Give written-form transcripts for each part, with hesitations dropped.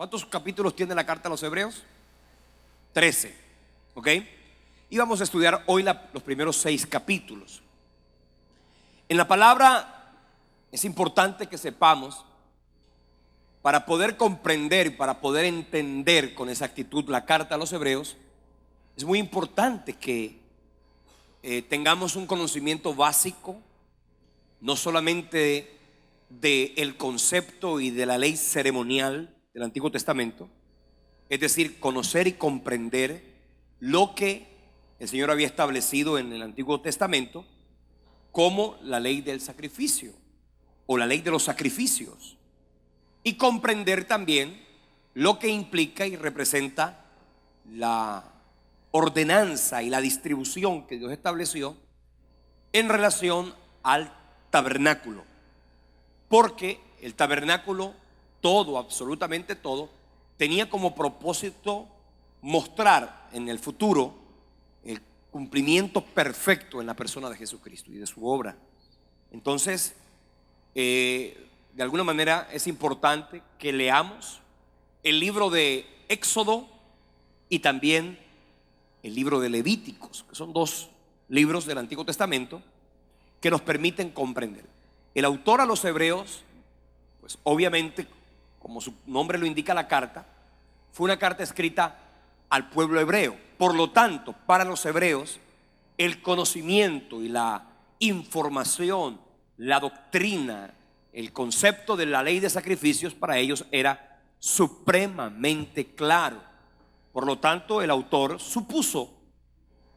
¿Cuántos capítulos tiene la carta a los Hebreos? 13, ¿ok? Y vamos a estudiar hoy los primeros 6 capítulos. En la palabra es importante que sepamos, para poder comprender, para poder entender con exactitud la carta a los Hebreos, es muy importante que tengamos un conocimiento básico, no solamente del concepto y de la ley ceremonial del Antiguo Testamento, es decir, conocer y comprender lo que el Señor había establecido en el Antiguo Testamento como la ley del sacrificio o la ley de los sacrificios, y comprender también lo que implica y representa la ordenanza y la distribución que Dios estableció en relación al tabernáculo, porque el tabernáculo, todo, absolutamente todo, tenía como propósito mostrar en el futuro el cumplimiento perfecto en la persona de Jesucristo y de su obra. Entonces, de alguna manera es importante que leamos el libro de Éxodo y también el libro de Levíticos, que son 2 libros del Antiguo Testamento que nos permiten comprender. El autor a los Hebreos, pues obviamente, como su nombre lo indica, la carta fue una carta escrita al pueblo hebreo. Por lo tanto, para los hebreos, el conocimiento y la información, la doctrina, el concepto de la ley de sacrificios para ellos era supremamente claro. Por lo tanto, el autor supuso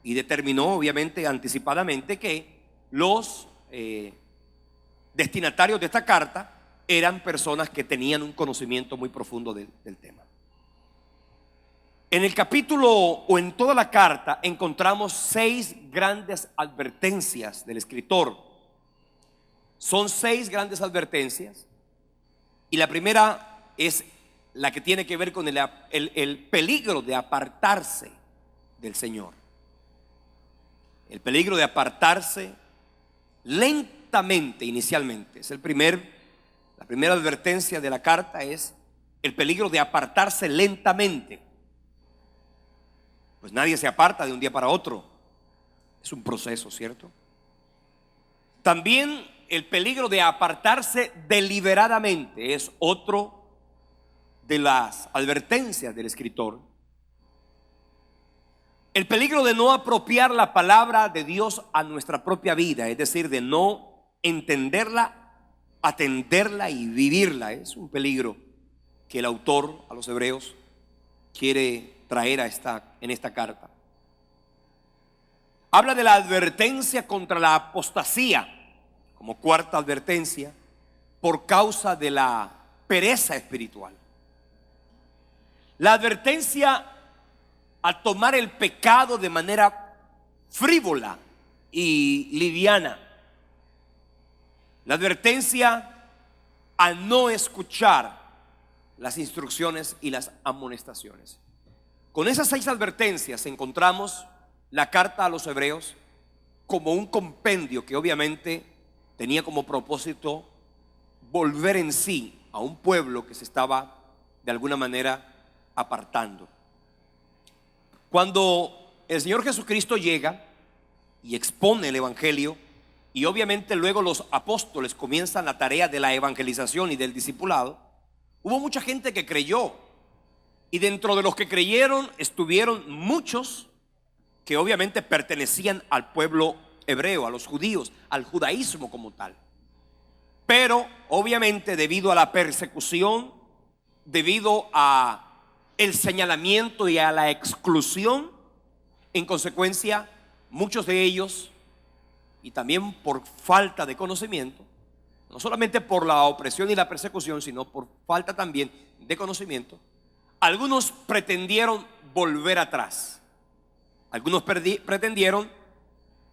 y determinó, obviamente, anticipadamente, que los destinatarios de esta carta eran personas que tenían un conocimiento muy profundo del tema. En el capítulo o en toda la carta encontramos 6 grandes advertencias del escritor. Son 6 grandes advertencias, y la primera es la que tiene que ver con el peligro de apartarse del Señor. El peligro de apartarse lentamente inicialmente. Es la primera advertencia de la carta, es el peligro de apartarse lentamente. Pues nadie se aparta de un día para otro. Es un proceso, ¿cierto? También el peligro de apartarse deliberadamente es otro de las advertencias del escritor. El peligro de no apropiar la palabra de Dios a nuestra propia vida, es decir, de no entenderla, atenderla y vivirla, es un peligro que el autor a los Hebreos quiere traer en esta carta. Habla de la advertencia contra la apostasía como cuarta advertencia, por causa de la pereza espiritual. La advertencia a tomar el pecado de manera frívola y liviana. La advertencia a no escuchar las instrucciones y las amonestaciones. Con esas 6 advertencias encontramos la carta a los Hebreos como un compendio que obviamente tenía como propósito volver en sí a un pueblo que se estaba de alguna manera apartando. Cuando el Señor Jesucristo llega y expone el Evangelio, y obviamente luego los apóstoles comienzan la tarea de la evangelización y del discipulado, hubo mucha gente que creyó, y dentro de los que creyeron estuvieron muchos que obviamente pertenecían al pueblo hebreo, a los judíos, al judaísmo como tal. Pero obviamente debido a la persecución, debido a el señalamiento y a la exclusión, en consecuencia muchos de ellos, y también por falta de conocimiento, no solamente por la opresión y la persecución, sino por falta también de conocimiento, algunos pretendieron volver atrás. Algunos pretendieron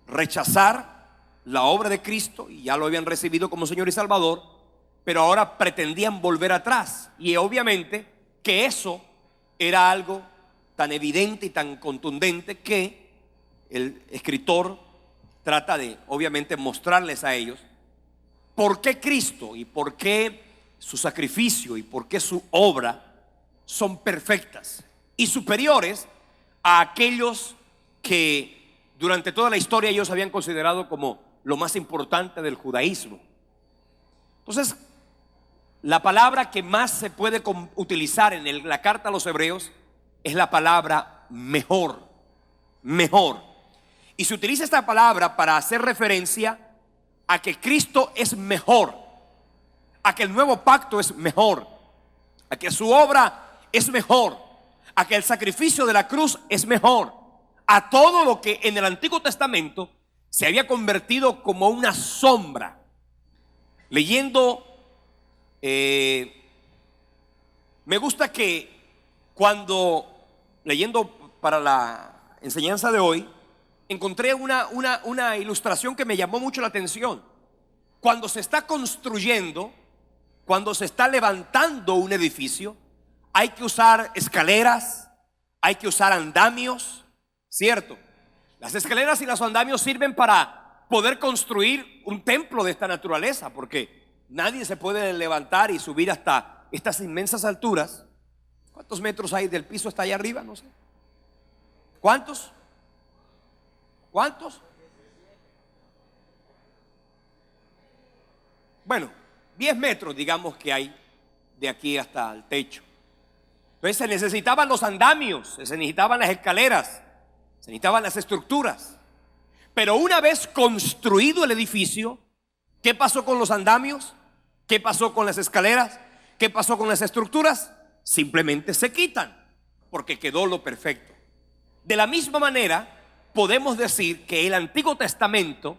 rechazar la obra de Cristo, y ya lo habían recibido como Señor y Salvador, pero ahora pretendían volver atrás. Y obviamente que eso era algo tan evidente y tan contundente que el escritor trata de obviamente mostrarles a ellos por qué Cristo y por qué su sacrificio y por qué su obra son perfectas y superiores a aquellos que durante toda la historia ellos habían considerado como lo más importante del judaísmo. Entonces, la palabra que más se puede utilizar en la carta a los hebreos es la palabra mejor. Mejor. Y se utiliza esta palabra para hacer referencia a que Cristo es mejor, a que el nuevo pacto es mejor, a que su obra es mejor, a que el sacrificio de la cruz es mejor, a todo lo que en el Antiguo Testamento se había convertido como una sombra. Leyendo, me gusta que leyendo para la enseñanza de hoy, encontré una ilustración que me llamó mucho la atención. Cuando se está construyendo, cuando se está levantando un edificio, hay que usar escaleras, hay que usar andamios, ¿cierto? Las escaleras y los andamios sirven para poder construir un templo de esta naturaleza, porque nadie se puede levantar y subir hasta estas inmensas alturas. ¿Cuántos metros hay del piso hasta allá arriba? No sé. ¿Cuántos? ¿Cuántos? Bueno, 10 metros digamos que hay de aquí hasta el techo. Entonces se necesitaban los andamios, se necesitaban las escaleras, se necesitaban las estructuras. Pero una vez construido el edificio, ¿qué pasó con los andamios? ¿Qué pasó con las escaleras? ¿Qué pasó con las estructuras? Simplemente se quitan, porque quedó lo perfecto. De la misma manera, podemos decir que el Antiguo Testamento,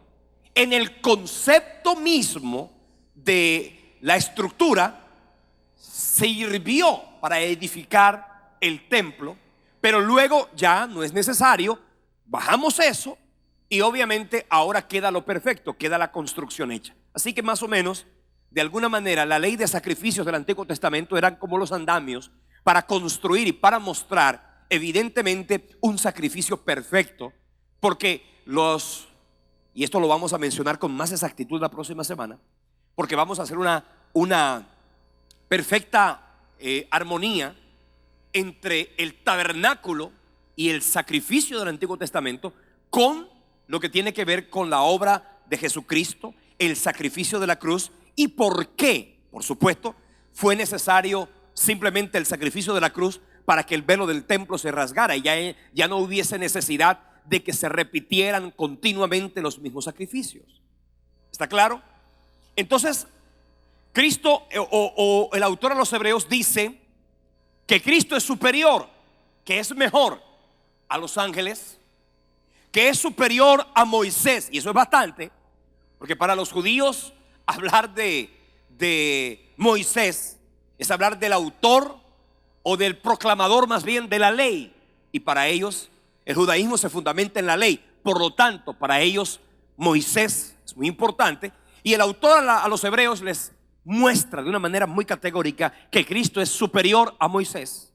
en el concepto mismo de la estructura, sirvió para edificar el templo, pero luego ya no es necesario, bajamos eso y obviamente ahora queda lo perfecto, queda la construcción hecha. Así que más o menos, de alguna manera, la ley de sacrificios del Antiguo Testamento eran como los andamios para construir y para mostrar evidentemente un sacrificio perfecto, porque y esto lo vamos a mencionar con más exactitud la próxima semana, porque vamos a hacer una perfecta armonía entre el tabernáculo y el sacrificio del Antiguo Testamento con lo que tiene que ver con la obra de Jesucristo, el sacrificio de la cruz y por qué, por supuesto, fue necesario simplemente el sacrificio de la cruz para que el velo del templo se rasgara y ya no hubiese necesidad de que se repitieran continuamente los mismos sacrificios. ¿Está claro? Entonces, Cristo o el autor a los hebreos dice que Cristo es superior, que es mejor a los ángeles, que es superior a Moisés, y eso es bastante, porque para los judíos hablar de Moisés es hablar del autor o del proclamador más bien de la ley, y para ellos el judaísmo se fundamenta en la ley. Por lo tanto, para ellos Moisés es muy importante, y el autor a los hebreos les muestra de una manera muy categórica que Cristo es superior a Moisés,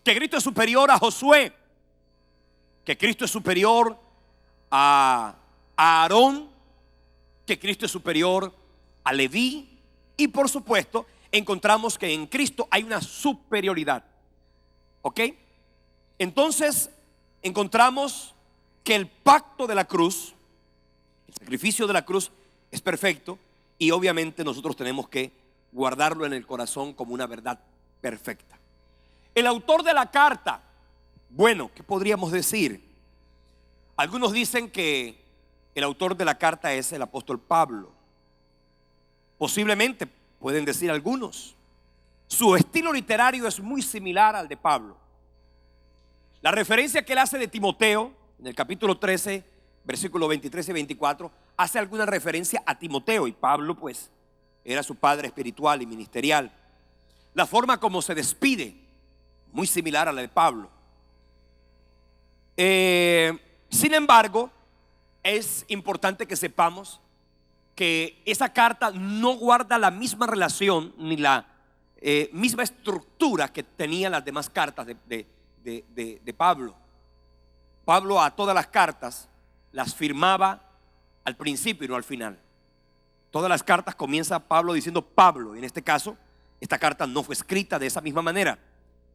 que Cristo es superior a Josué, que Cristo es superior a Aarón, que Cristo es superior a Leví, y por supuesto encontramos que en Cristo hay una superioridad. ¿Ok? Entonces encontramos que el pacto de la cruz, el sacrificio de la cruz es perfecto, y obviamente nosotros tenemos que guardarlo en el corazón como una verdad perfecta. El autor de la carta, bueno, ¿qué podríamos decir? Algunos dicen que el autor de la carta es el apóstol Pablo. Posiblemente, pueden decir algunos. Su estilo literario es muy similar al de Pablo. La referencia que él hace de Timoteo, en el capítulo 13, versículos 23 y 24, hace alguna referencia a Timoteo, y Pablo pues era su padre espiritual y ministerial. La forma como se despide, muy similar a la de Pablo. Sin embargo, es importante que sepamos que esa carta no guarda la misma relación ni la misma estructura que tenían las demás cartas de Pablo. Pablo a todas las cartas las firmaba al principio y no al final. Todas las cartas comienza Pablo diciendo Pablo. En este caso, esta carta no fue escrita de esa misma manera.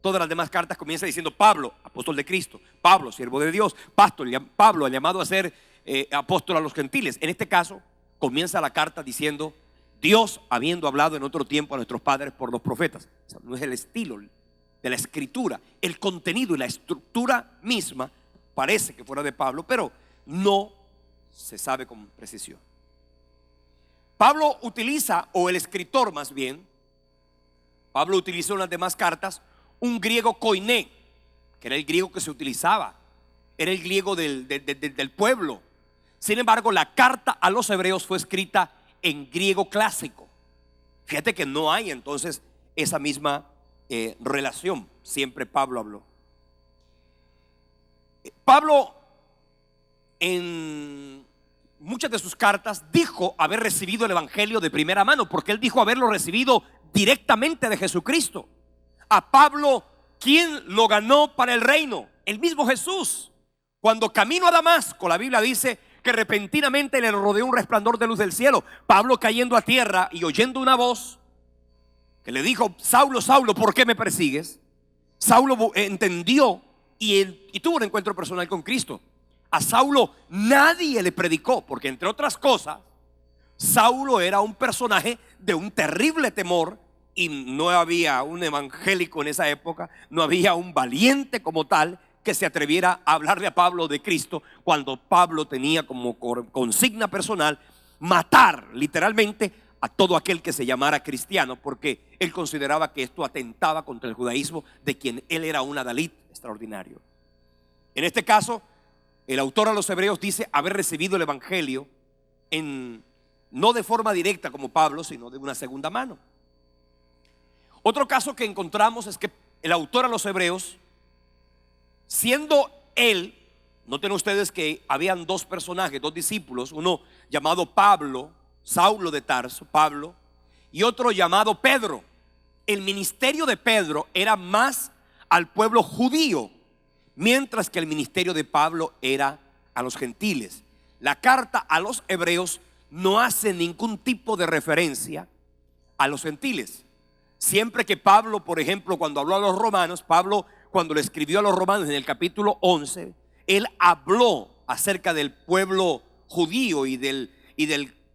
Todas las demás cartas comienzan diciendo Pablo, apóstol de Cristo, Pablo, siervo de Dios, Pablo, llamado a ser apóstol a los gentiles. En este caso comienza la carta diciendo Dios habiendo hablado en otro tiempo a nuestros padres por los profetas. O sea, no es el estilo de la escritura, el contenido y la estructura misma parece que fuera de Pablo, pero no se sabe con precisión. Pablo utiliza, o el escritor más bien, Pablo utilizó en las demás cartas un griego koiné, que era el griego que se utilizaba, era el griego del pueblo. Sin embargo, la carta a los hebreos fue escrita en griego clásico. Fíjate que no hay entonces esa misma relación. Siempre Pablo habló. Pablo en muchas de sus cartas dijo haber recibido el evangelio de primera mano, porque él dijo haberlo recibido directamente de Jesucristo. A Pablo, ¿quién lo ganó para el reino? El mismo Jesús. Cuando camino a Damasco, la Biblia dice que repentinamente le rodeó un resplandor de luz del cielo. Pablo cayendo a tierra y oyendo una voz que le dijo: Saulo, Saulo, ¿por qué me persigues? Saulo entendió y tuvo un encuentro personal con Cristo. A Saulo nadie le predicó, porque entre otras cosas Saulo era un personaje de un terrible temor, y no había un evangélico en esa época, no había un valiente como tal que se atreviera a hablarle a Pablo de Cristo, cuando Pablo tenía como consigna personal matar literalmente a todo aquel que se llamara cristiano, porque él consideraba que esto atentaba contra el judaísmo, de quien él era un adalid extraordinario. En este caso, el autor a los hebreos dice haber recibido el evangelio no de forma directa como Pablo, sino de una segunda mano. Otro caso que encontramos es que el autor a los hebreos, siendo él, noten ustedes que habían dos personajes, dos discípulos, uno llamado Pablo, Saulo de Tarso, Pablo, y otro llamado Pedro. El ministerio de Pedro era más al pueblo judío, mientras que el ministerio de Pablo era a los gentiles. La carta a los hebreos no hace ningún tipo de referencia a los gentiles. Siempre que Pablo, por ejemplo, cuando habló a los romanos, Pablo, cuando le escribió a los romanos en el capítulo 11, él habló acerca del pueblo judío y del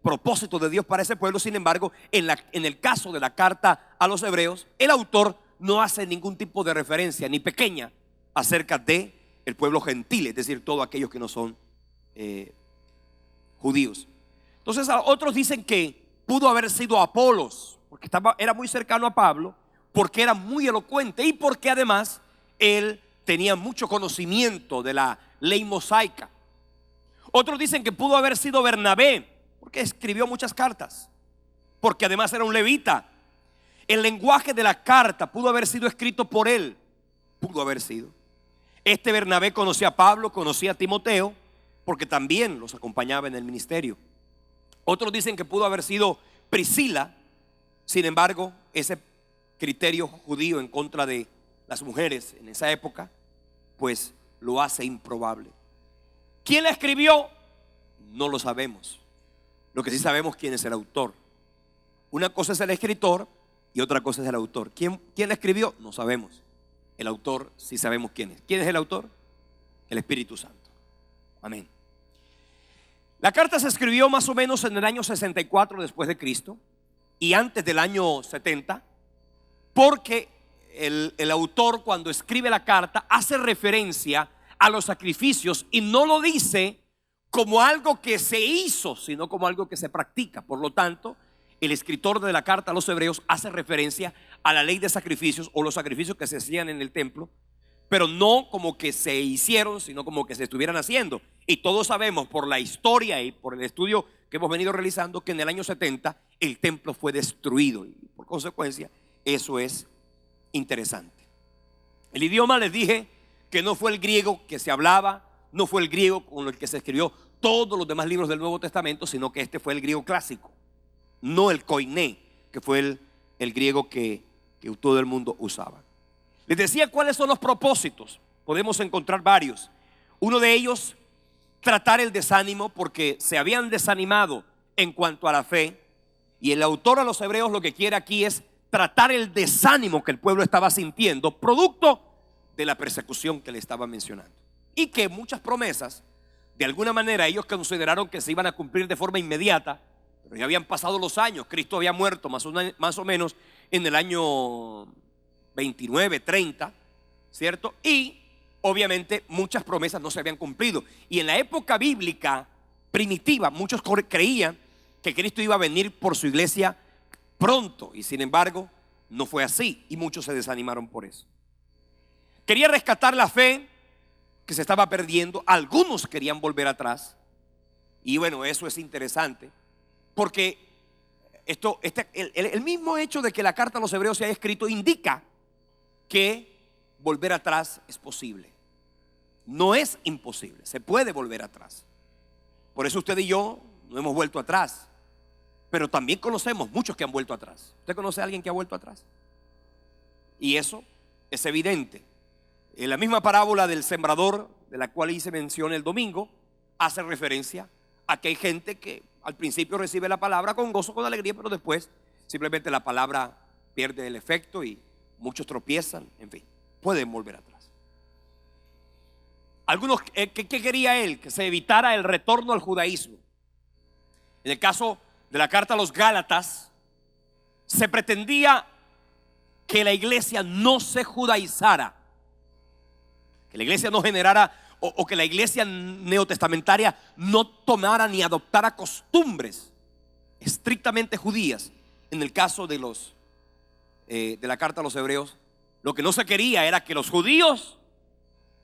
propósito de Dios para ese pueblo. Sin embargo, en el caso de la carta a los hebreos, el autor no hace ningún tipo de referencia, ni pequeña, acerca de el pueblo gentil, es decir, todos aquellos que no son judíos. Entonces, otros dicen que pudo haber sido Apolos, porque era muy cercano a Pablo, porque era muy elocuente y porque además él tenía mucho conocimiento de la ley mosaica. Otros dicen que pudo haber sido Bernabé, porque escribió muchas cartas, porque además era un levita. El lenguaje de la carta pudo haber sido escrito por él, pudo haber sido. Este Bernabé conocía a Pablo, conocía a Timoteo, porque también los acompañaba en el ministerio. Otros dicen que pudo haber sido Priscila. Sin embargo, ese criterio judío en contra de las mujeres en esa época, pues lo hace improbable. ¿Quién la escribió? No lo sabemos. Lo que sí sabemos quién es el autor. Una cosa es el escritor y otra cosa es el autor. ¿Quién la escribió? No sabemos. El autor sí sabemos quién es. ¿Quién es el autor? El Espíritu Santo. Amén. La carta se escribió más o menos en el año 64 después de Cristo y antes del año 70, porque el autor, cuando escribe la carta, hace referencia a los sacrificios y no lo dice como algo que se hizo, sino como algo que se practica. Por lo tanto, el escritor de la carta a los hebreos hace referencia a la ley de sacrificios, o los sacrificios que se hacían en el templo, pero no como que se hicieron, sino como que se estuvieran haciendo. Y todos sabemos por la historia y por el estudio que hemos venido realizando que en el año 70 el templo fue destruido, y por consecuencia eso es interesante. El idioma, les dije que no fue el griego que se hablaba, no fue el griego con el que se escribió todos los demás libros del Nuevo Testamento, sino que este fue el griego clásico, no el koiné, que fue el griego que todo el mundo usaba. Les decía cuáles son los propósitos. Podemos encontrar varios. Uno de ellos, tratar el desánimo, porque se habían desanimado en cuanto a la fe, y el autor a los hebreos lo que quiere aquí es tratar el desánimo que el pueblo estaba sintiendo, producto de la persecución que le estaba mencionando. Y que muchas promesas, de alguna manera, ellos consideraron que se iban a cumplir de forma inmediata, pero ya habían pasado los años. Cristo había muerto más o menos en el año 29, 30, ¿cierto? Y obviamente muchas promesas no se habían cumplido. Y en la época bíblica primitiva, muchos creían que Cristo iba a venir por su iglesia pronto, y sin embargo no fue así, y muchos se desanimaron por eso. Quería rescatar la fe que se estaba perdiendo. Algunos querían volver atrás, y bueno, eso es interesante, porque el mismo hecho de que la carta a los hebreos se haya escrito indica que volver atrás es posible. No es imposible, se puede volver atrás. Por eso usted y yo no hemos vuelto atrás, pero también conocemos muchos que han vuelto atrás. ¿Usted conoce a alguien que ha vuelto atrás? Y eso es evidente. En la misma parábola del sembrador, de la cual hice mención el domingo, hace referencia a que hay gente que al principio recibe la palabra con gozo, con alegría, pero después simplemente la palabra pierde el efecto y muchos tropiezan. En fin, pueden volver atrás. Algunos, ¿qué quería él? Que se evitara el retorno al judaísmo. En el caso de la carta a los Gálatas, se pretendía que la iglesia no se judaizara, que la iglesia no generara o que la iglesia neotestamentaria no tomara ni adoptara costumbres estrictamente judías. En el caso de la carta a los hebreos, lo que no se quería era que los judíos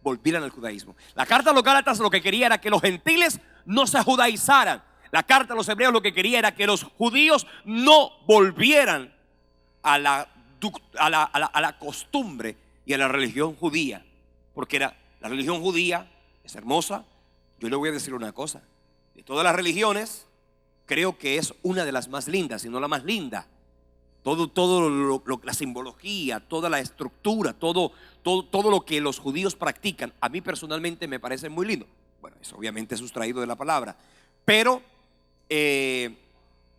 volvieran al judaísmo. La carta a los Gálatas lo que quería era que los gentiles no se judaizaran. La carta a los hebreos lo que quería era que los judíos no volvieran a la costumbre y a la religión judía, porque la religión judía es hermosa. Yo le voy a decir una cosa: de todas las religiones, creo que es una de las más lindas, si no la más linda. La simbología, toda la estructura, todo lo que los judíos practican, a mí personalmente me parece muy lindo. Bueno, eso obviamente es sustraído de la palabra, pero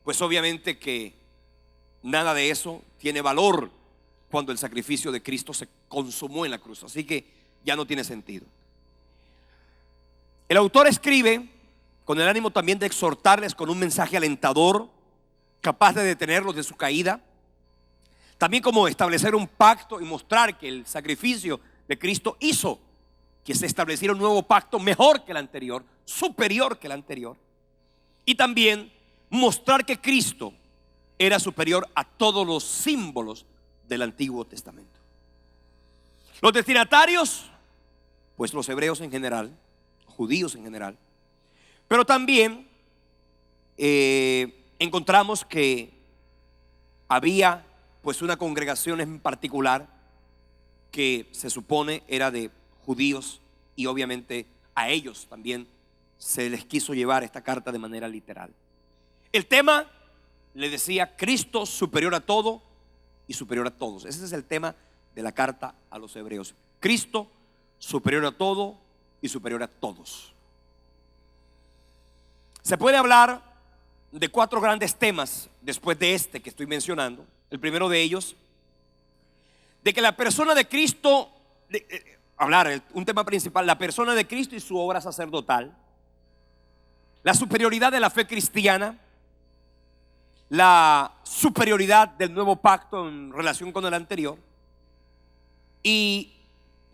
pues obviamente que nada de eso tiene valor cuando el sacrificio de Cristo se consumó en la cruz. Así que ya no tiene sentido. El autor escribe con el ánimo también de exhortarles con un mensaje alentador, capaz de detenerlos de su caída. También como establecer un pacto y mostrar que el sacrificio de Cristo hizo que se estableciera un nuevo pacto mejor que el anterior, superior que el anterior. Y también mostrar que Cristo era superior a todos los símbolos del Antiguo Testamento. Los destinatarios, pues los hebreos en general, judíos en general, pero también encontramos que había pues una congregación en particular que se supone era de judíos, y obviamente a ellos también se les quiso llevar esta carta de manera literal. El tema, le decía, Cristo superior a todo y superior a todos. Ese es el tema de la carta a los hebreos. Cristo superior a todo y superior a todos. Se puede hablar de 4 grandes temas después de este que estoy mencionando. El primero de ellos, de que la persona de Cristo, un tema principal, la persona de Cristo y su obra sacerdotal, la superioridad de la fe cristiana, la superioridad del nuevo pacto en relación con el anterior. Y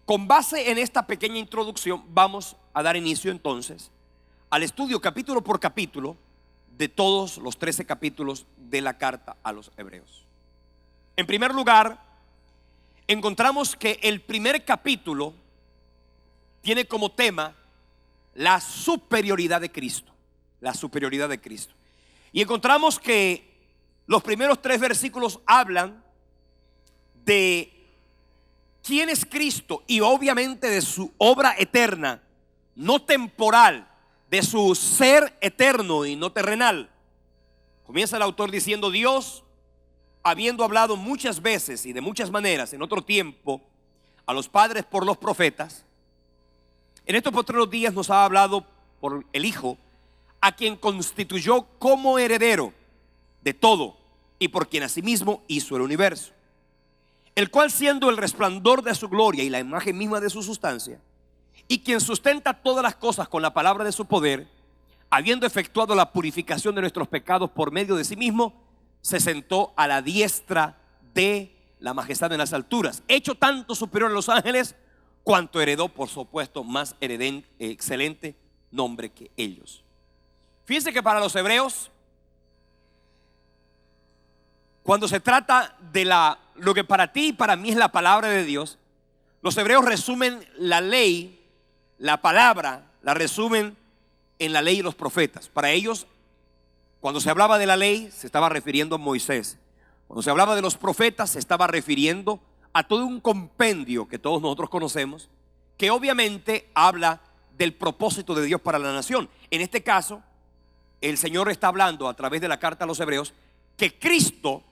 con base en esta pequeña introducción vamos a dar inicio entonces al estudio capítulo por capítulo de todos los 13 capítulos de la carta a los hebreos. En primer lugar, encontramos que el primer capítulo tiene como tema la superioridad de Cristo. La superioridad de Cristo. Y encontramos que los primeros 3 versículos hablan de quién es Cristo y obviamente de su obra eterna, no temporal, de su ser eterno y no terrenal. Comienza el autor diciendo: Dios, habiendo hablado muchas veces y de muchas maneras en otro tiempo a los padres por los profetas, en estos postreros días nos ha hablado por el Hijo, a quien constituyó como heredero de todo y por quien asimismo hizo el universo, el cual siendo el resplandor de su gloria y la imagen misma de su sustancia, y quien sustenta todas las cosas con la palabra de su poder, habiendo efectuado la purificación de nuestros pecados por medio de sí mismo, se sentó a la diestra de la majestad en las alturas, hecho tanto superior a los ángeles, cuanto heredó, por supuesto, más excelente nombre que ellos. Fíjense que para los hebreos, cuando se trata de lo que para ti y para mí es la palabra de Dios, los hebreos resumen la ley, la palabra, la resumen en la ley y los profetas. Para ellos, cuando se hablaba de la ley, se estaba refiriendo a Moisés. Cuando se hablaba de los profetas, se estaba refiriendo a todo un compendio que todos nosotros conocemos, que obviamente habla del propósito de Dios para la nación. En este caso, el Señor está hablando a través de la carta a los hebreos que Cristo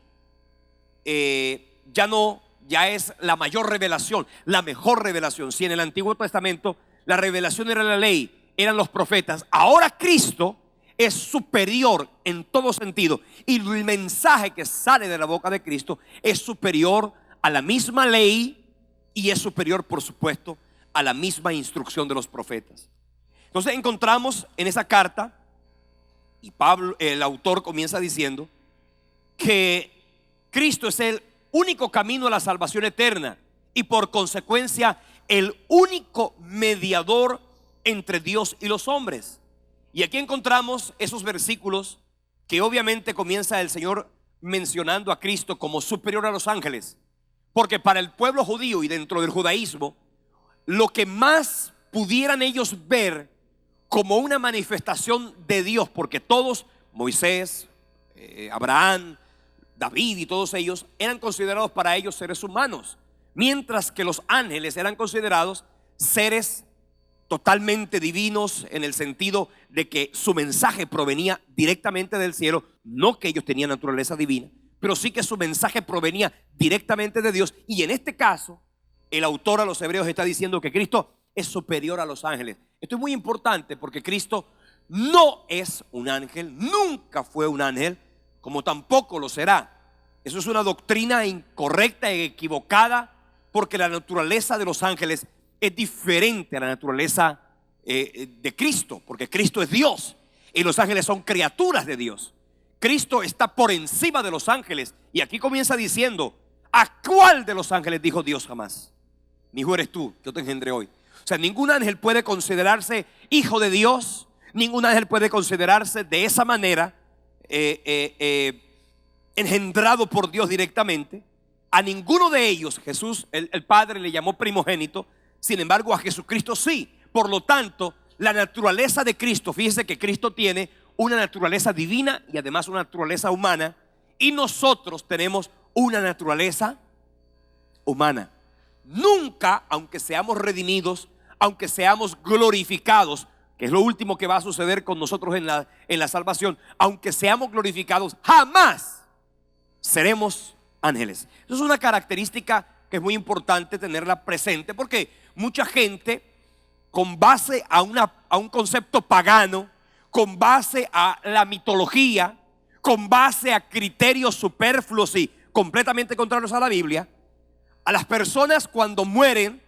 ya es la mayor revelación, la mejor revelación. Si en el Antiguo Testamento la revelación era la ley, eran los profetas, ahora Cristo es superior en todo sentido, y el mensaje que sale de la boca de Cristo es superior a la misma ley y es superior, por supuesto, a la misma instrucción de los profetas. Entonces encontramos en esa carta, y Pablo, el autor, comienza diciendo que Cristo es el único camino a la salvación eterna y por consecuencia el único mediador entre Dios y los hombres. Y aquí encontramos esos versículos que obviamente comienza el Señor mencionando a Cristo como superior a los ángeles, porque para el pueblo judío y dentro del judaísmo, lo que más pudieran ellos ver como una manifestación de Dios, porque todos, Moisés, Abraham, David y todos ellos eran considerados para ellos seres humanos, mientras que los ángeles eran considerados seres totalmente divinos, en el sentido de que su mensaje provenía directamente del cielo. No que ellos tenían naturaleza divina, pero sí que su mensaje provenía directamente de Dios. Y en este caso, el autor a los hebreos está diciendo que Cristo es superior a los ángeles. Esto es muy importante porque Cristo no es un ángel, nunca fue un ángel, como tampoco lo será. Eso es una doctrina incorrecta y equivocada, porque la naturaleza de los ángeles es diferente a la naturaleza de Cristo, porque Cristo es Dios y los ángeles son criaturas de Dios. Cristo está por encima de los ángeles, y aquí comienza diciendo: ¿a cuál de los ángeles dijo Dios jamás? Mi hijo eres tú, yo te engendré hoy. O sea, ningún ángel puede considerarse hijo de Dios, ningún ángel puede considerarse de esa manera engendrado por Dios directamente. A ninguno de ellos Jesús, el Padre, le llamó primogénito. Sin embargo, a Jesucristo sí. Por lo tanto, la naturaleza de Cristo, fíjese que Cristo tiene una naturaleza divina y además una naturaleza humana, y nosotros tenemos una naturaleza humana. Nunca, aunque seamos redimidos, aunque seamos glorificados, que es lo último que va a suceder con nosotros en la salvación, aunque seamos glorificados, jamás seremos ángeles. Eso es una característica que es muy importante tenerla presente, porque mucha gente, con base a un concepto pagano, con base a la mitología, con base a criterios superfluos y completamente contrarios a la Biblia, a las personas cuando mueren,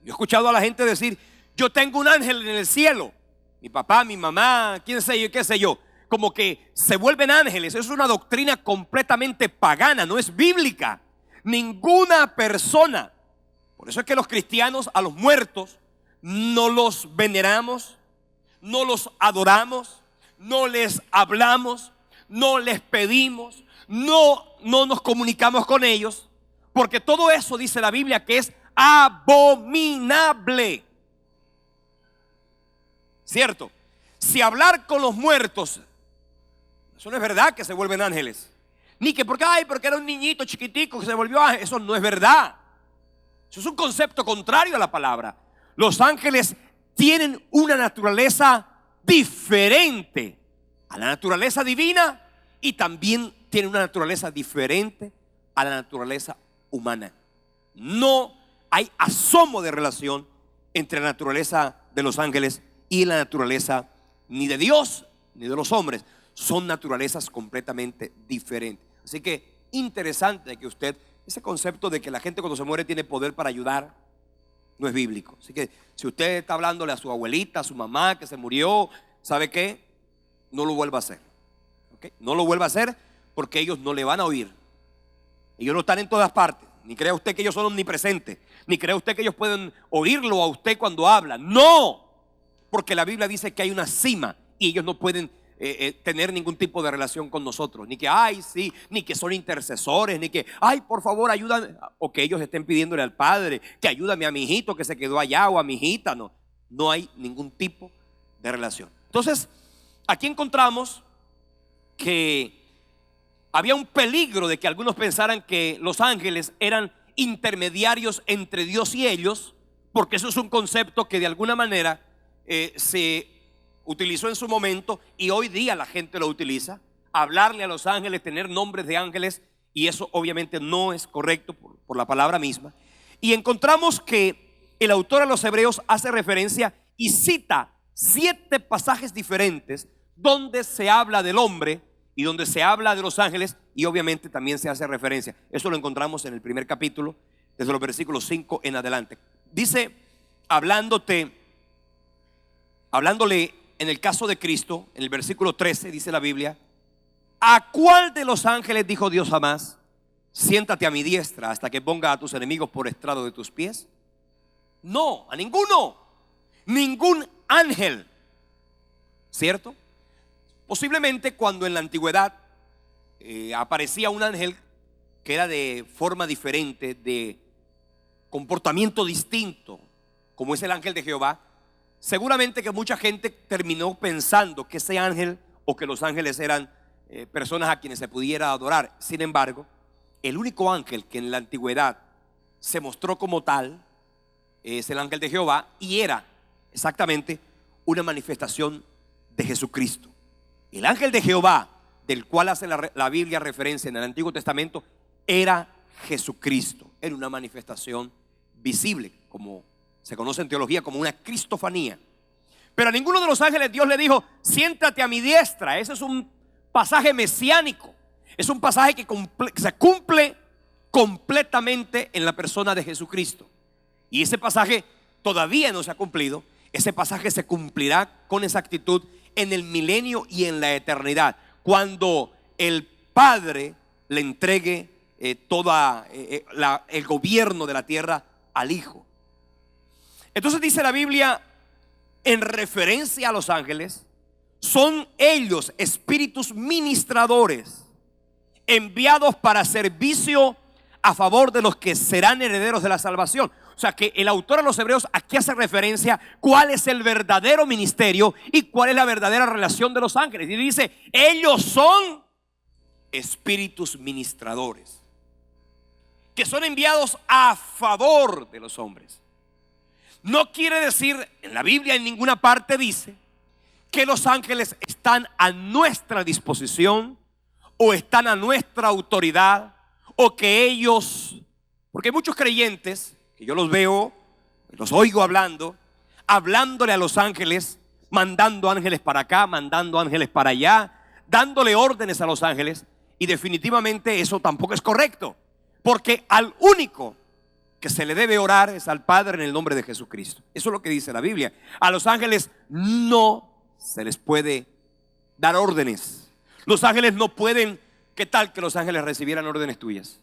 yo he escuchado a la gente decir: yo tengo un ángel en el cielo, mi papá, mi mamá, quién sé yo, qué sé yo, como que se vuelven ángeles. Eso es una doctrina completamente pagana, no es bíblica. Ninguna persona, por eso es que los cristianos a los muertos no los veneramos, no los adoramos, no les hablamos, no les pedimos, no nos comunicamos con ellos, porque todo eso dice la Biblia que es abominable. ¿Cierto? Si hablar con los muertos, eso no es verdad que se vuelven ángeles. Ni que porque era un niñito chiquitico que se volvió ángel. Eso no es verdad. Eso es un concepto contrario a la palabra. Los ángeles tienen una naturaleza diferente a la naturaleza divina, y también tienen una naturaleza diferente a la naturaleza humana. No hay asomo de relación entre la naturaleza de los ángeles y la naturaleza ni de Dios ni de los hombres. Son naturalezas completamente diferentes. Así que interesante que usted, ese concepto de que la gente cuando se muere tiene poder para ayudar, no es bíblico. Así que si usted está hablándole a su abuelita, a su mamá que se murió, ¿sabe qué? No lo vuelva a hacer. ¿Okay? No lo vuelva a hacer porque ellos no le van a oír. Ellos no están en todas partes. Ni crea usted que ellos son omnipresentes. Ni crea usted que ellos pueden oírlo a usted cuando habla. No, porque la Biblia dice que hay una cima y ellos no pueden tener ningún tipo de relación con nosotros. Ni que, ay, sí, ni que son intercesores, ni que, ay, por favor, ayúdame. O que ellos estén pidiéndole al Padre que ayúdame a mi hijito que se quedó allá o a mi hijita. No, no hay ningún tipo de relación. Entonces, aquí encontramos que había un peligro de que algunos pensaran que los ángeles eran intermediarios entre Dios y ellos, porque eso es un concepto que de alguna manera se utilizó en su momento y hoy día la gente lo utiliza. Hablarle a los ángeles, tener nombres de ángeles, y eso obviamente no es correcto por la palabra misma. Y encontramos que el autor a los Hebreos hace referencia y cita 7 pasajes diferentes donde se habla del hombre y donde se habla de los ángeles, y obviamente también se hace referencia. Eso lo encontramos en el primer capítulo, desde los versículos 5 en adelante. Dice, hablándole en el caso de Cristo, en el versículo 13 dice la Biblia: ¿a cuál de los ángeles dijo Dios jamás, siéntate a mi diestra hasta que ponga a tus enemigos por estrado de tus pies? No, a ninguno, ningún ángel, ¿cierto? Posiblemente cuando en la antigüedad aparecía un ángel que era de forma diferente, de comportamiento distinto, como es el ángel de Jehová, seguramente que mucha gente terminó pensando que ese ángel o que los ángeles eran personas a quienes se pudiera adorar. Sin embargo, el único ángel que en la antigüedad se mostró como tal es el ángel de Jehová, y era exactamente una manifestación de Jesucristo. El ángel de Jehová, del cual hace la Biblia referencia en el Antiguo Testamento, era Jesucristo. Era una manifestación visible, como se conoce en teología como una cristofanía. Pero a ninguno de los ángeles Dios le dijo, siéntate a mi diestra. Ese es un pasaje mesiánico. Es un pasaje que se cumple completamente en la persona de Jesucristo. Y ese pasaje todavía no se ha cumplido. Ese pasaje se cumplirá con exactitud en el milenio y en la eternidad, cuando el Padre le entregue todo el gobierno de la tierra al Hijo. Entonces dice la Biblia, en referencia a los ángeles, son ellos espíritus ministradores, enviados para servicio a favor de los que serán herederos de la salvación. O sea que el autor a los Hebreos aquí hace referencia cuál es el verdadero ministerio y cuál es la verdadera relación de los ángeles. Y dice, ellos son espíritus ministradores, que son enviados a favor de los hombres. No quiere decir, en la Biblia en ninguna parte dice que los ángeles están a nuestra disposición o están a nuestra autoridad, o que ellos, porque hay muchos creyentes que yo los veo, los oigo hablándole a los ángeles, mandando ángeles para acá, mandando ángeles para allá, dándole órdenes a los ángeles, y definitivamente eso tampoco es correcto, porque al único que se le debe orar es al Padre en el nombre de Jesucristo. Eso es lo que dice la Biblia. A los ángeles no se les puede dar órdenes. Los ángeles no pueden. ¿Qué tal que los ángeles recibieran órdenes tuyas?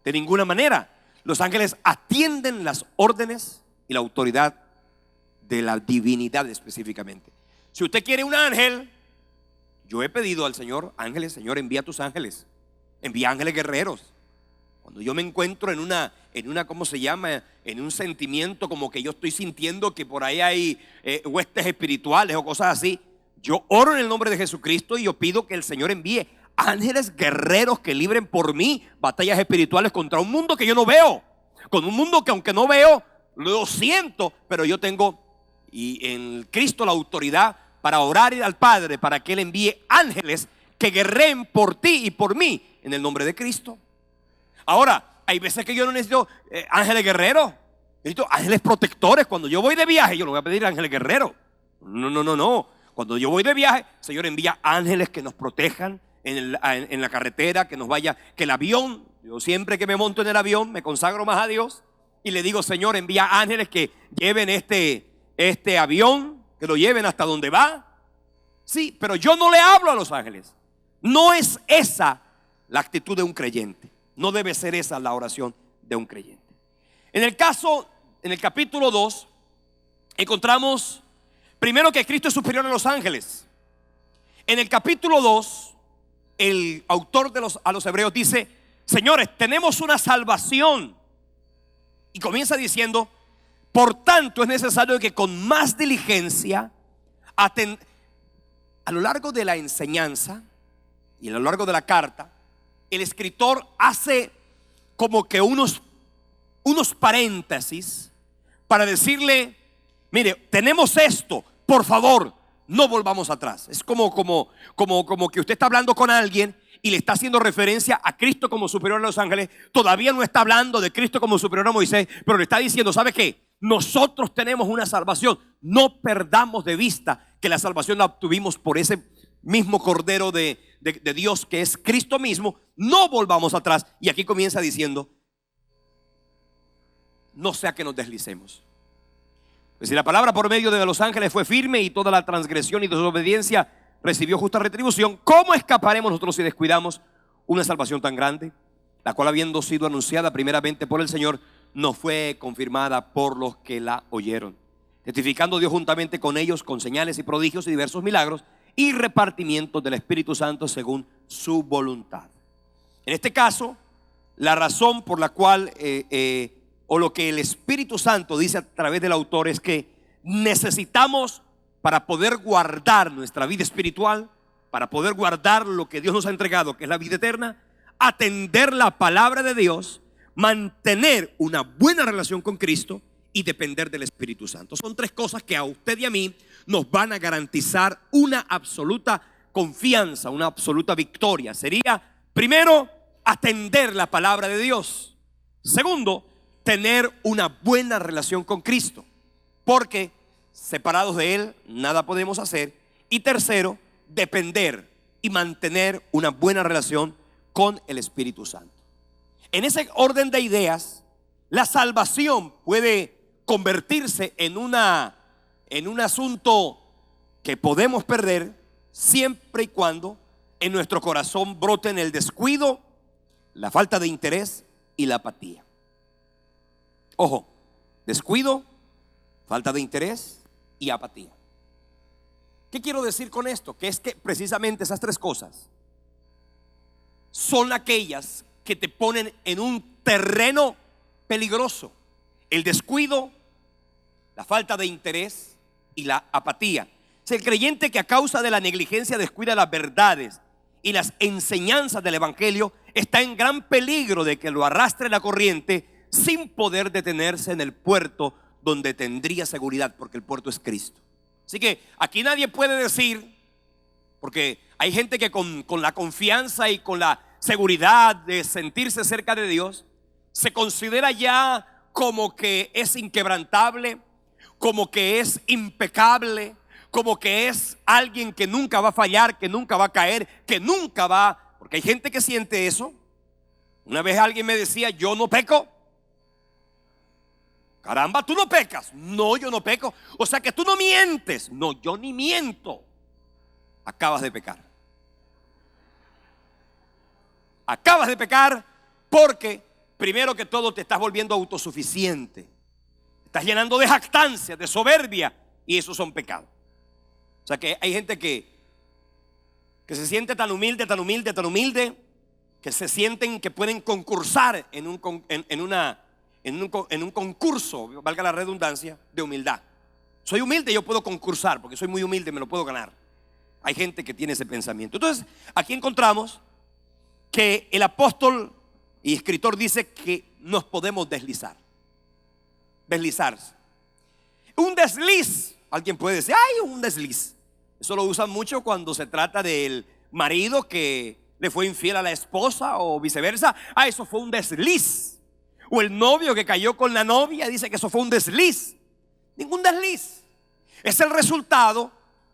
De ninguna manera. Los ángeles atienden las órdenes y la autoridad de la divinidad específicamente. Si usted quiere un ángel, yo he pedido al Señor ángeles. Señor, envía tus ángeles, envía ángeles guerreros. Cuando yo me encuentro en una, ¿cómo se llama? En un sentimiento como que yo estoy sintiendo que por ahí hay huestes espirituales o cosas así, yo oro en el nombre de Jesucristo y yo pido que el Señor envíe ángeles guerreros que libren por mí batallas espirituales contra un mundo que yo no veo, con un mundo que aunque no veo, lo siento, pero yo tengo y en Cristo la autoridad para orar al Padre para que Él envíe ángeles que guerreen por ti y por mí en el nombre de Cristo. Ahora, hay veces que yo no necesito ángeles guerreros, necesito ángeles protectores. Cuando yo voy de viaje, yo no voy a pedir ángeles guerreros. No. Cuando yo voy de viaje, el Señor envía ángeles que nos protejan, en la carretera, que nos vaya, que el avión, yo siempre que me monto en el avión me consagro más a Dios y le digo: Señor, envía ángeles que lleven este avión, que lo lleven hasta donde va. Sí, pero yo no le hablo a los ángeles. No es esa la actitud de un creyente. No debe ser esa la oración de un creyente. En el capítulo 2, encontramos primero que Cristo es superior a los ángeles. En el capítulo 2, el autor a los hebreos dice: señores, tenemos una salvación. Y comienza diciendo: por tanto es necesario que con más diligencia a lo largo de la enseñanza y a lo largo de la carta, el escritor hace como que unos paréntesis para decirle: mire, tenemos esto, por favor, no volvamos atrás. Es como que usted está hablando con alguien y le está haciendo referencia a Cristo como superior a los ángeles. Todavía no está hablando de Cristo como superior a Moisés, pero le está diciendo: ¿sabe qué? Nosotros tenemos una salvación. No perdamos de vista que la salvación la obtuvimos por ese mismo Cordero de Dios, que es Cristo mismo. No volvamos atrás. Y aquí comienza diciendo: no sea que nos deslicemos. Pues si la palabra por medio de los ángeles fue firme y toda la transgresión y desobediencia recibió justa retribución, ¿cómo escaparemos nosotros si descuidamos una salvación tan grande, la cual, habiendo sido anunciada primeramente por el Señor, no fue confirmada por los que la oyeron, testificando Dios juntamente con ellos con señales y prodigios y diversos milagros y repartimientos del Espíritu Santo según su voluntad? En este caso, la razón por la cual o lo que el Espíritu Santo dice a través del autor es que necesitamos, para poder guardar nuestra vida espiritual, para poder guardar lo que Dios nos ha entregado, que es la vida eterna, atender la palabra de Dios, mantener una buena relación con Cristo y depender del Espíritu Santo. Son tres cosas que a usted y a mí nos van a garantizar una absoluta confianza, una absoluta victoria. Sería, primero, atender la palabra de Dios. Segundo, tener una buena relación con Cristo, porque separados de Él nada podemos hacer. Y tercero, depender y mantener una buena relación con el Espíritu Santo. En ese orden de ideas, la salvación puede convertirse en un asunto que podemos perder siempre y cuando en nuestro corazón broten el descuido, la falta de interés y la apatía. Ojo, descuido, falta de interés y apatía. ¿Qué quiero decir con esto? Que es que precisamente esas tres cosas son aquellas que te ponen en un terreno peligroso: el descuido, la falta de interés y la apatía. Es el creyente que a causa de la negligencia descuida las verdades y las enseñanzas del Evangelio, está en gran peligro de que lo arrastre la corriente sin poder detenerse en el puerto donde tendría seguridad, porque el puerto es Cristo. Así que aquí nadie puede decir, porque hay gente que con la confianza y con la seguridad de sentirse cerca de Dios, se considera ya como que es inquebrantable, como que es impecable, como que es alguien que nunca va a fallar, que nunca va a caer, que nunca va, porque hay gente que siente eso. Una vez alguien me decía: yo no peco. Caramba, tú no pecas. No, yo no peco. O sea que tú no mientes. No, yo ni miento. Acabas de pecar. Acabas de pecar porque, primero que todo, te estás volviendo autosuficiente. Estás llenando de jactancia, de soberbia, y esos son pecados. O sea que hay gente que se siente tan humilde, que se sienten que pueden concursar en un concurso, valga la redundancia, de humildad. Soy humilde, yo puedo concursar porque soy muy humilde, me lo puedo ganar. Hay gente que tiene ese pensamiento. Entonces, aquí encontramos que el apóstol y escritor dice que nos podemos deslizarse. Un desliz, alguien puede decir: ay, un desliz. Eso lo usan mucho cuando se trata del marido que le fue infiel a la esposa o viceversa. Ah, eso fue un desliz. O el novio que cayó con la novia, dice que eso fue un desliz. Ningún desliz. Es el resultado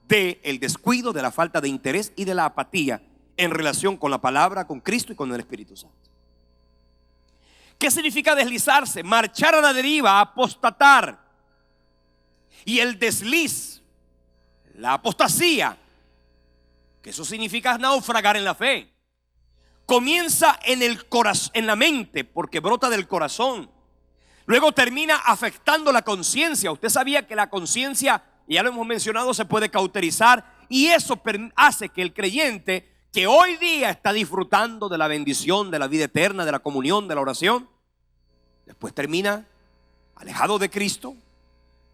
del descuido, de la falta de interés y de la apatía en relación con la palabra, con Cristo y con el Espíritu Santo. ¿Qué significa deslizarse? Marchar a la deriva, apostatar. Y el desliz, la apostasía, que eso significa naufragar en la fe, comienza en el corazón, en la mente, porque brota del corazón. Luego termina afectando la conciencia. Usted sabía que la conciencia, ya lo hemos mencionado, se puede cauterizar, y eso hace que el creyente que hoy día está disfrutando de la bendición, de la vida eterna, de la comunión, de la oración, después termina alejado de Cristo,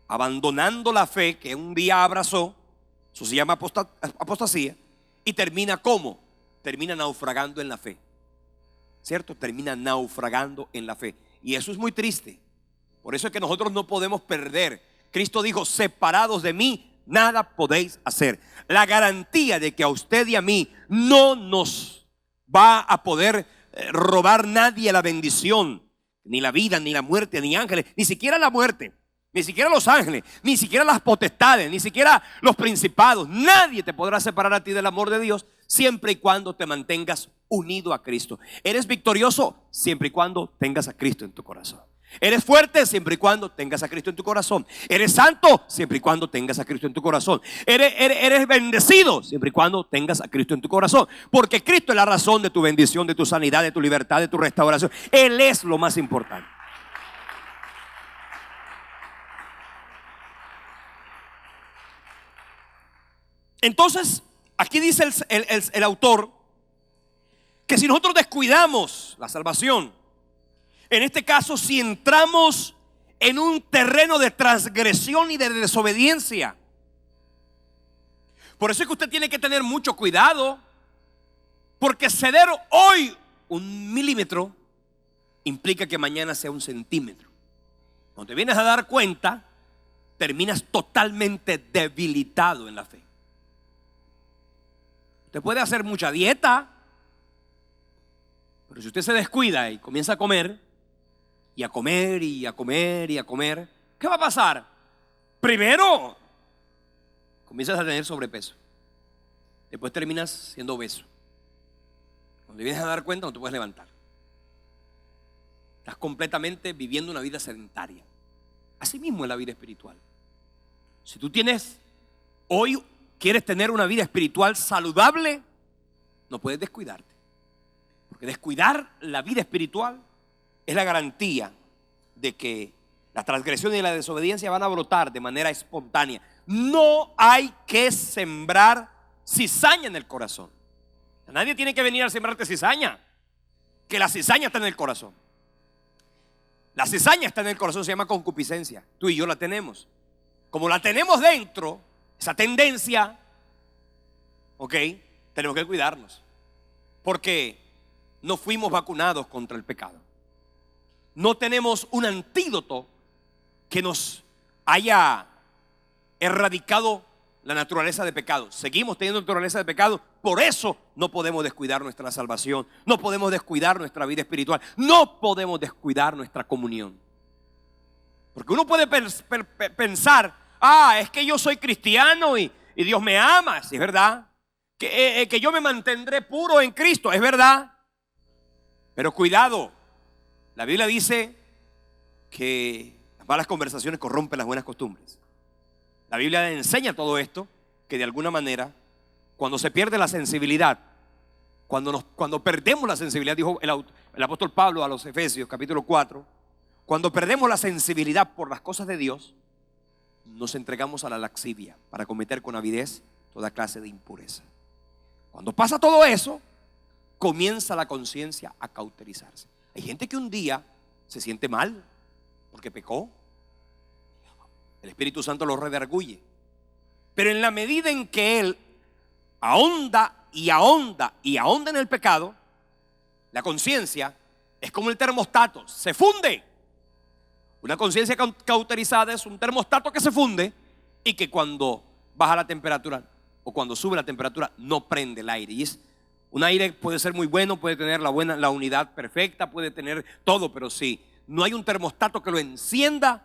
abandonando la fe que un día abrazó. Eso se llama apostasía. Y termina ¿cómo? Termina naufragando en la fe, ¿cierto? Termina naufragando en la fe. Y eso es muy triste. Por eso es que nosotros no podemos perder. Cristo dijo: separados de mí nada podéis hacer. La garantía de que a usted y a mí no nos va a poder robar nadie la bendición, ni la vida, ni la muerte, ni ángeles, ni siquiera la muerte, ni siquiera los ángeles, ni siquiera las potestades, ni siquiera los principados. Nadie te podrá separar a ti del amor de Dios, siempre y cuando te mantengas unido a Cristo. Eres victorioso siempre y cuando tengas a Cristo en tu corazón. Eres fuerte siempre y cuando tengas a Cristo en tu corazón. Eres santo siempre y cuando tengas a Cristo en tu corazón. Eres bendecido siempre y cuando tengas a Cristo en tu corazón. Porque Cristo es la razón de tu bendición, de tu sanidad, de tu libertad, de tu restauración. Él es lo más importante. Entonces, aquí dice el autor que si nosotros descuidamos la salvación, en este caso, si entramos en un terreno de transgresión y de desobediencia, por eso es que usted tiene que tener mucho cuidado, porque ceder hoy 1 milímetro implica que mañana sea 1 centímetro. Cuando te vienes a dar cuenta, terminas totalmente debilitado en la fe. Usted puede hacer mucha dieta, pero si usted se descuida y comienza a comer, y a comer, y a comer, y a comer, ¿qué va a pasar? Primero, comienzas a tener sobrepeso. Después terminas siendo obeso. Cuando te vienes a dar cuenta, no te puedes levantar. Estás completamente viviendo una vida sedentaria. Así mismo es la vida espiritual. Si tú quieres tener una vida espiritual saludable, no puedes descuidarte. Porque descuidar la vida espiritual es la garantía de que la transgresión y la desobediencia van a brotar de manera espontánea. No hay que sembrar cizaña en el corazón. Nadie tiene que venir a sembrarte cizaña. Que la cizaña está en el corazón. La cizaña está en el corazón, se llama concupiscencia. Tú y yo la tenemos. Como la tenemos dentro, esa tendencia, ok, tenemos que cuidarnos. Porque no fuimos vacunados contra el pecado. No tenemos un antídoto que nos haya erradicado la naturaleza de pecado. Seguimos teniendo naturaleza de pecado. Por eso no podemos descuidar nuestra salvación. No podemos descuidar nuestra vida espiritual. No podemos descuidar nuestra comunión. Porque uno puede pensar: es que yo soy cristiano y Dios me ama. Sí, es verdad. Que yo me mantendré puro en Cristo. Es verdad. Pero cuidado. La Biblia dice que las malas conversaciones corrompen las buenas costumbres. La Biblia enseña todo esto, que de alguna manera, cuando se pierde la sensibilidad, cuando perdemos la sensibilidad, dijo el apóstol Pablo a los Efesios, capítulo 4, cuando perdemos la sensibilidad por las cosas de Dios, nos entregamos a la laxivia para cometer con avidez toda clase de impureza. Cuando pasa todo eso, comienza la conciencia a cauterizarse. Hay gente que un día se siente mal porque pecó. El Espíritu Santo lo redarguye. Pero en la medida en que él ahonda y ahonda y ahonda en el pecado, la conciencia es como el termostato, se funde. Una conciencia cauterizada es un termostato que se funde y que cuando baja la temperatura o cuando sube la temperatura no prende el aire. Y es un aire puede ser muy bueno, puede tener la unidad perfecta, puede tener todo, pero si no hay un termostato que lo encienda,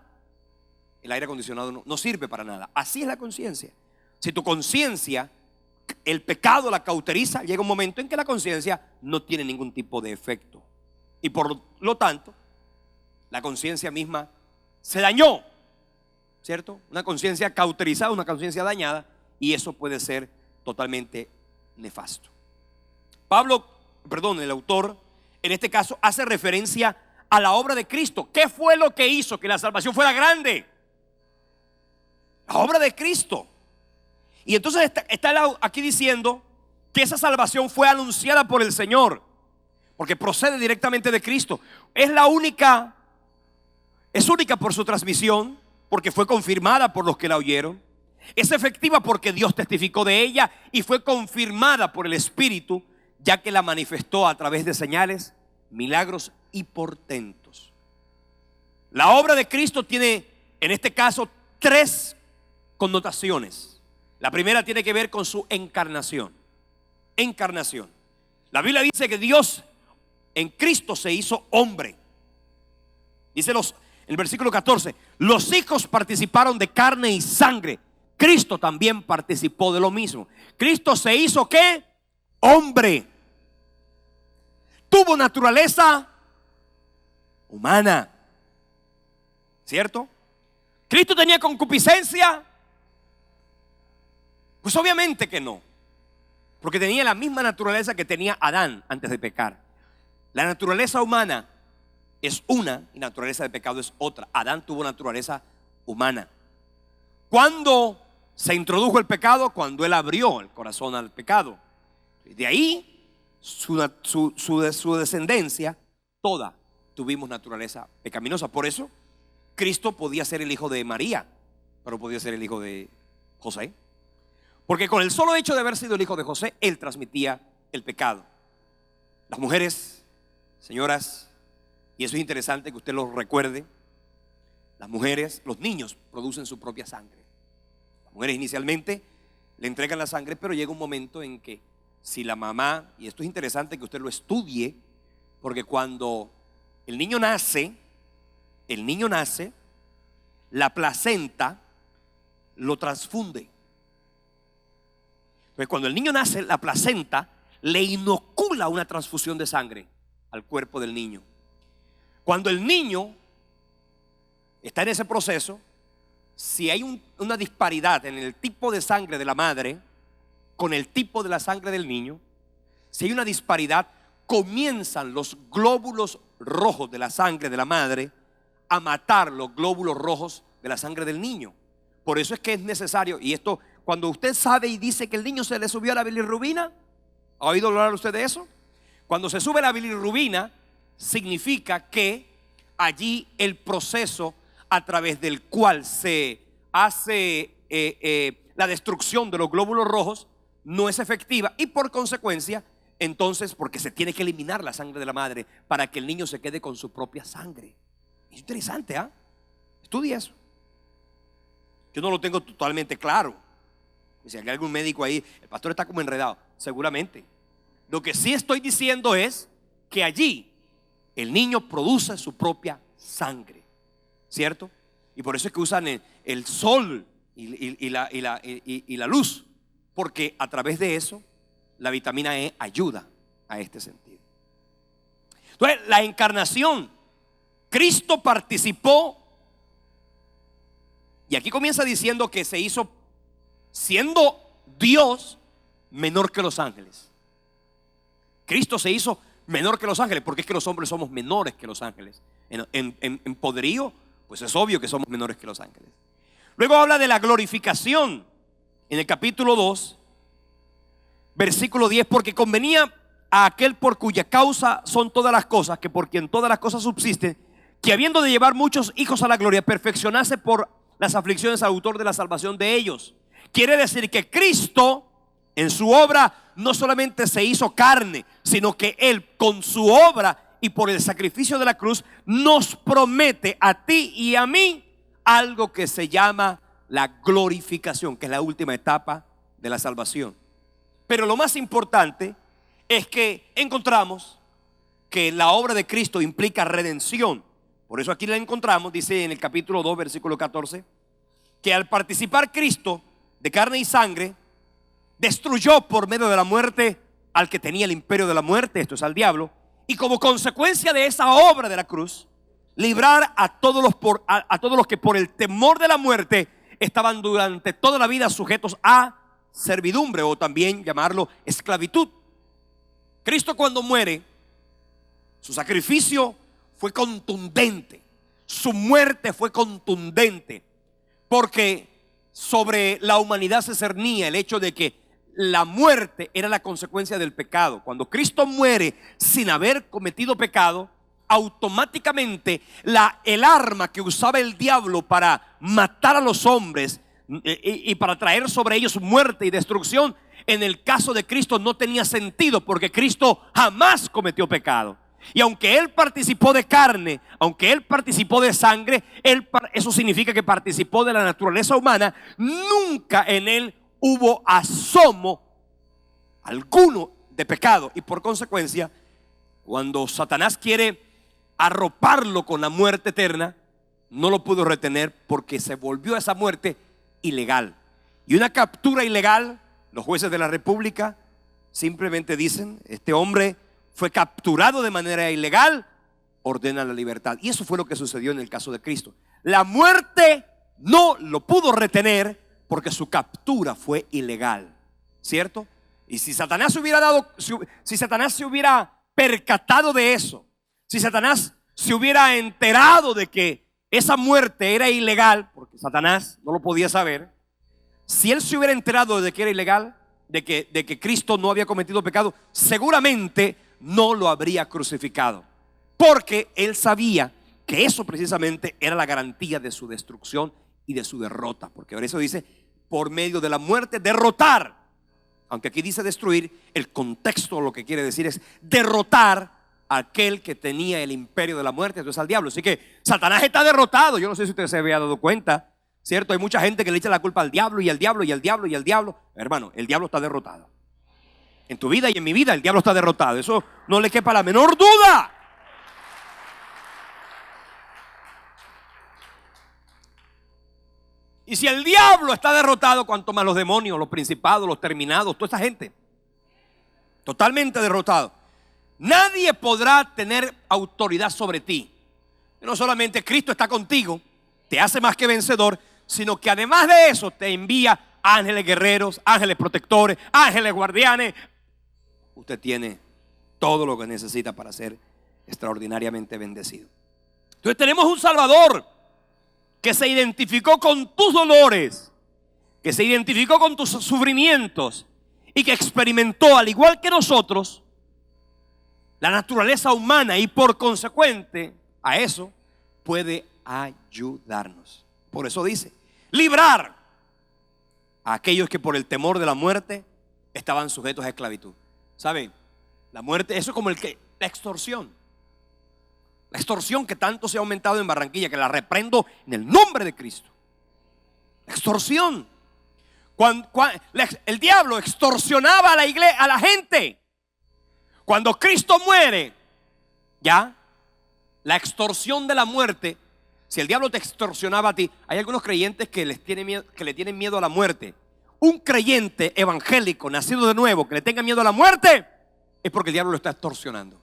el aire acondicionado no sirve para nada. Así es la conciencia. Si tu conciencia el pecado la cauteriza, llega un momento en que la conciencia no tiene ningún tipo de efecto. Y por lo tanto, la conciencia misma se dañó, ¿cierto? Una conciencia cauterizada, una conciencia dañada, y eso puede ser totalmente nefasto. El autor, en este caso, hace referencia a la obra de Cristo. ¿Qué fue lo que hizo que la salvación fuera grande? La obra de Cristo. Y entonces está aquí diciendo que esa salvación fue anunciada por el Señor, porque procede directamente de Cristo. Es única por su transmisión, porque fue confirmada por los que la oyeron. Es efectiva porque Dios testificó de ella y fue confirmada por el Espíritu, ya que la manifestó a través de señales, milagros y portentos. La obra de Cristo tiene, en este caso, 3 connotaciones. La primera tiene que ver con su encarnación. Encarnación. La Biblia dice que Dios en Cristo se hizo hombre. Dice el versículo 14: los hijos participaron de carne y sangre. Cristo también participó de lo mismo. Cristo se hizo ¿qué? Hombre. Tuvo naturaleza humana, ¿cierto? ¿Cristo tenía concupiscencia? Pues obviamente que no, porque tenía la misma naturaleza que tenía Adán antes de pecar. La naturaleza humana es una y la naturaleza de pecado es otra. Adán tuvo naturaleza humana. ¿Cuándo se introdujo el pecado? Cuando él abrió el corazón al pecado. De ahí su descendencia, toda tuvimos naturaleza pecaminosa. Por eso Cristo podía ser el hijo de María, pero podía ser el hijo de José, porque con el solo hecho de haber sido el hijo de José, él transmitía el pecado. Las mujeres, señoras, y eso es interesante que usted lo recuerde, las mujeres, los niños producen su propia sangre. Las mujeres inicialmente le entregan la sangre, pero llega un momento en que si la mamá, y esto es interesante que usted lo estudie, porque cuando el niño nace, la placenta lo transfunde. Entonces, cuando el niño nace, la placenta le inocula una transfusión de sangre al cuerpo del niño. Cuando el niño está en ese proceso, si hay una disparidad en el tipo de sangre de la madre con el tipo de la sangre del niño, si hay una disparidad, comienzan los glóbulos rojos de la sangre de la madre a matar los glóbulos rojos de la sangre del niño. Por eso es que es necesario, y esto, cuando usted sabe y dice que el niño se le subió a la bilirrubina, ¿ha oído hablar usted de eso? Cuando se sube la bilirrubina, significa que allí el proceso a través del cual se hace la destrucción de los glóbulos rojos no es efectiva, y por consecuencia, entonces, porque se tiene que eliminar la sangre de la madre para que el niño se quede con su propia sangre. Es interesante, ¿ah? Estudia eso. Yo no lo tengo totalmente claro. Si hay algún médico ahí, el pastor está como enredado, seguramente. Lo que sí estoy diciendo es que allí el niño produce su propia sangre, ¿cierto? Y por eso es que usan el sol y la luz, porque a través de eso la vitamina E ayuda a este sentido. Entonces, la encarnación, Cristo participó, y aquí comienza diciendo que se hizo, siendo Dios, menor que los ángeles. Cristo se hizo menor que los ángeles, porque es que los hombres somos menores que los ángeles. En poderío, pues es obvio que somos menores que los ángeles. Luego habla de la glorificación en el capítulo 2, versículo 10: porque convenía a aquel por cuya causa son todas las cosas, que por quien todas las cosas subsisten, que habiendo de llevar muchos hijos a la gloria, perfeccionase por las aflicciones al autor de la salvación de ellos. Quiere decir que Cristo en su obra no solamente se hizo carne, sino que Él con su obra y por el sacrificio de la cruz nos promete a ti y a mí algo que se llama la glorificación, que es la última etapa de la salvación. Pero lo más importante es que encontramos que la obra de Cristo implica redención. Por eso aquí la encontramos, dice en el capítulo 2, versículo 14, que al participar Cristo de carne y sangre, destruyó por medio de la muerte al que tenía el imperio de la muerte, esto es al diablo, y como consecuencia de esa obra de la cruz, librar a todos los que por el temor de la muerte estaban durante toda la vida sujetos a servidumbre, o también llamarlo esclavitud. Cristo, cuando muere, su sacrificio fue contundente, su muerte fue contundente, porque sobre la humanidad se cernía el hecho de que la muerte era la consecuencia del pecado. Cuando Cristo muere sin haber cometido pecado, automáticamente el arma que usaba el diablo para matar a los hombres y para traer sobre ellos muerte y destrucción, en el caso de Cristo no tenía sentido, porque Cristo jamás cometió pecado. Y aunque Él participó de carne, aunque Él participó de sangre, eso significa que participó de la naturaleza humana. Nunca en Él hubo asomo alguno de pecado. Y por consecuencia, cuando Satanás quiere arroparlo con la muerte eterna, no lo pudo retener, porque se volvió esa muerte ilegal. Y una captura ilegal, los jueces de la República simplemente dicen: este hombre fue capturado de manera ilegal, ordena la libertad. Y eso fue lo que sucedió en el caso de Cristo. La muerte no lo pudo retener porque su captura fue ilegal, ¿cierto? Y si Satanás se hubiera percatado de eso, si Satanás se hubiera enterado de que esa muerte era ilegal, porque Satanás no lo podía saber, si él se hubiera enterado de que era ilegal, de que Cristo no había cometido pecado, seguramente no lo habría crucificado, porque él sabía que eso precisamente era la garantía de su destrucción y de su derrota. Porque por eso dice: por medio de la muerte derrotar. Aunque aquí dice destruir, el contexto lo que quiere decir es derrotar a aquel que tenía el imperio de la muerte, entonces al diablo. Así que Satanás está derrotado. Yo no sé si usted se había dado cuenta, ¿cierto? Hay mucha gente que le echa la culpa al diablo y al diablo y al diablo y al diablo. Hermano, el diablo está derrotado. En tu vida y en mi vida el diablo está derrotado. Eso no le quepa la menor duda. Y si el diablo está derrotado, cuanto más los demonios, los principados, los terminados, toda esa gente, totalmente derrotado. Nadie podrá tener autoridad sobre ti. No solamente Cristo está contigo, te hace más que vencedor, sino que además de eso te envía ángeles guerreros, ángeles protectores, ángeles guardianes. Usted tiene todo lo que necesita para ser extraordinariamente bendecido. Entonces tenemos un Salvador que se identificó con tus dolores, que se identificó con tus sufrimientos y que experimentó, al igual que nosotros, la naturaleza humana, y por consecuente a eso puede ayudarnos. Por eso dice: librar a aquellos que por el temor de la muerte estaban sujetos a esclavitud. ¿Sabe? La muerte, eso es como la extorsión. La extorsión que tanto se ha aumentado en Barranquilla, que la reprendo en el nombre de Cristo. La extorsión. El diablo extorsionaba a la iglesia, a la gente. Cuando Cristo muere, ya, la extorsión de la muerte. Si el diablo te extorsionaba a ti, hay algunos creyentes que le tienen miedo a la muerte. Un creyente evangélico nacido de nuevo que le tenga miedo a la muerte es porque el diablo lo está extorsionando.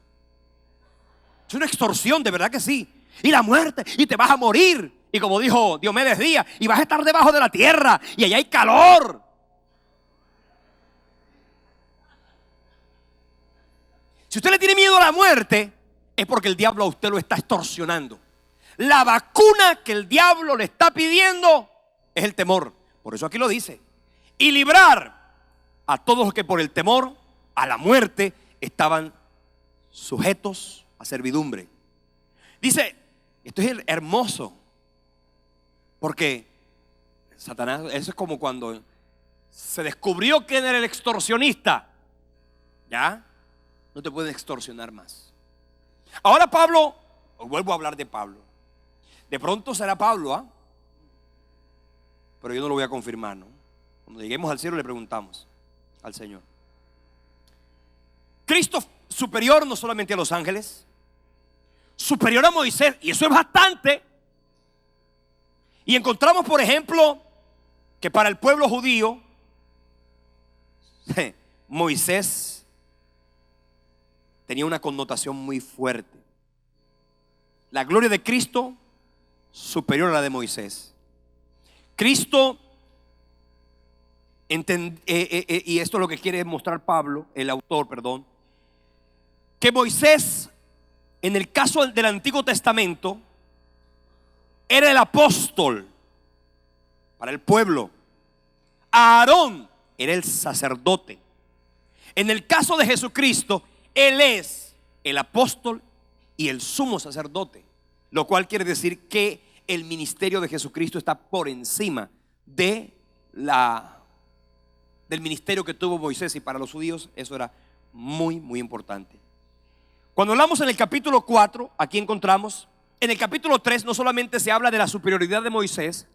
Es una extorsión, de verdad que sí. Y la muerte, y te vas a morir. Y como dijo Diomedes Díaz, y vas a estar debajo de la tierra, y allá hay calor. Si usted le tiene miedo a la muerte, es porque el diablo a usted lo está extorsionando. La vacuna que el diablo le está pidiendo es el temor. Por eso aquí lo dice: y librar a todos los que por el temor a la muerte estaban sujetos a servidumbre. Dice, esto es hermoso, porque Satanás, eso es como cuando se descubrió quién era el extorsionista. Ya no te pueden extorsionar más. Ahora Pablo, vuelvo a hablar de Pablo. De pronto será Pablo, pero yo no lo voy a confirmar, ¿no? Cuando lleguemos al cielo le preguntamos al Señor. Cristo superior no solamente a los ángeles, superior a Moisés, y eso es bastante. Y encontramos, por ejemplo, que para el pueblo judío Moisés tenía una connotación muy fuerte. La gloria de Cristo superior a la de Moisés. Cristo, y esto es lo que quiere mostrar Pablo, el autor, perdón, que Moisés, en el caso del Antiguo Testamento, era el apóstol para el pueblo. Aarón era el sacerdote. En el caso de Jesucristo, Él es el apóstol y el sumo sacerdote, lo cual quiere decir que el ministerio de Jesucristo está por encima del ministerio que tuvo Moisés, y para los judíos eso era muy, muy importante. Cuando hablamos en el capítulo 4, aquí encontramos, en el capítulo 3 no solamente se habla de la superioridad de Moisés,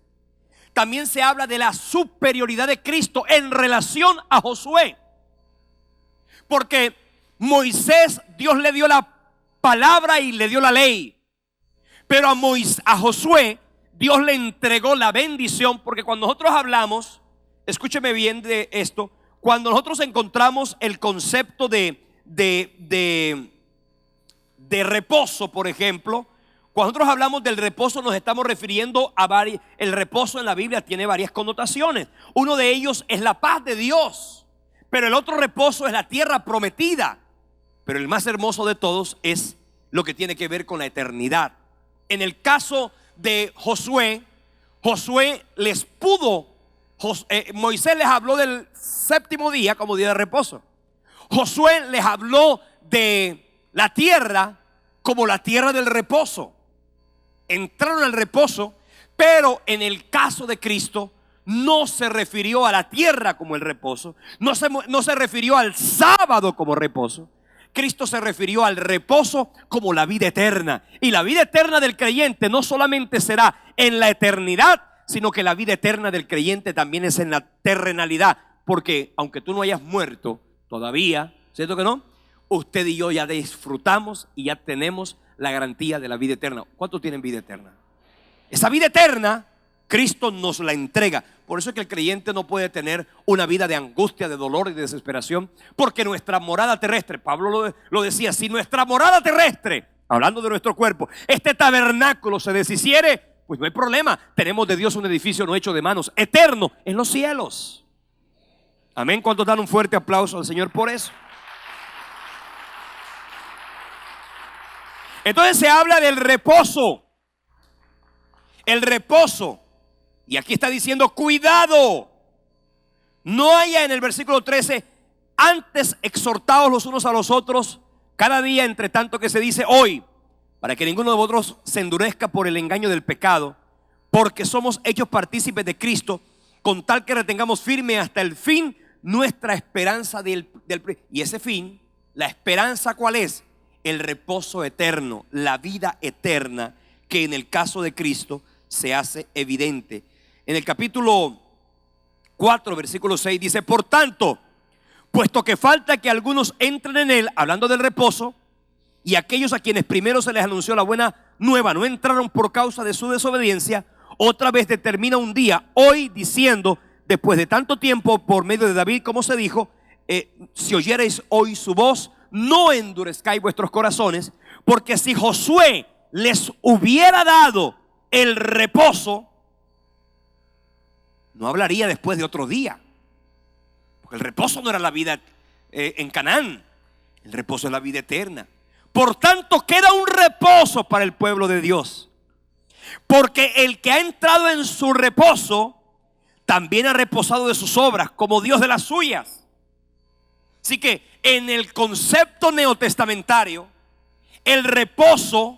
también se habla de la superioridad de Cristo en relación a Josué. Porque Moisés, Dios le dio la palabra y le dio la ley, pero a Josué Dios le entregó la bendición. Porque cuando nosotros hablamos, escúcheme bien de esto, cuando nosotros encontramos el concepto de reposo, por ejemplo, cuando nosotros hablamos del reposo nos estamos refiriendo a el reposo en la Biblia tiene varias connotaciones. Uno de ellos es la paz de Dios, pero el otro reposo es la tierra prometida. Pero el más hermoso de todos es lo que tiene que ver con la eternidad. En el caso de Josué, Moisés les habló del séptimo día como día de reposo. Josué les habló de la tierra como la tierra del reposo. Entraron al reposo, pero en el caso de Cristo no se refirió a la tierra como el reposo, no se refirió al sábado como reposo. Cristo se refirió al reposo como la vida eterna. Y la vida eterna del creyente no solamente será en la eternidad, sino que la vida eterna del creyente también es en la terrenalidad. Porque aunque tú no hayas muerto todavía, ¿cierto que no? Usted y yo ya disfrutamos y ya tenemos la garantía de la vida eterna. ¿Cuántos tienen vida eterna? Esa vida eterna Cristo nos la entrega. Por eso es que el creyente no puede tener una vida de angustia, de dolor y de desesperación, porque nuestra morada terrestre, Pablo lo decía, si nuestra morada terrestre, hablando de nuestro cuerpo, este tabernáculo se deshiciere, pues no hay problema. Tenemos de Dios un edificio no hecho de manos, eterno en los cielos. Amén. ¿Cuántos dan un fuerte aplauso al Señor por eso? Entonces se habla del reposo. El reposo. Y aquí está diciendo, cuidado. No haya en el versículo 13, antes exhortaos los unos a los otros cada día, entre tanto que se dice hoy, para que ninguno de vosotros se endurezca por el engaño del pecado, porque somos hechos partícipes de Cristo, con tal que retengamos firme hasta el fin nuestra esperanza y ese fin, la esperanza, ¿cuál es? El reposo eterno, la vida eterna, que en el caso de Cristo se hace evidente. En el capítulo 4, versículo 6 dice, por tanto, puesto que falta que algunos entren en él, hablando del reposo, y aquellos a quienes primero se les anunció la buena nueva no entraron por causa de su desobediencia, otra vez determina un día, hoy, diciendo, después de tanto tiempo, por medio de David, como se dijo, si oyereis hoy su voz, no endurezcáis vuestros corazones, porque si Josué les hubiera dado el reposo, no hablaría después de otro día, porque el reposo no era la vida en Canaán, el reposo es la vida eterna. Por tanto, queda un reposo para el pueblo de Dios, porque el que ha entrado en su reposo también ha reposado de sus obras, como Dios de las suyas. Así que en el concepto neotestamentario, el reposo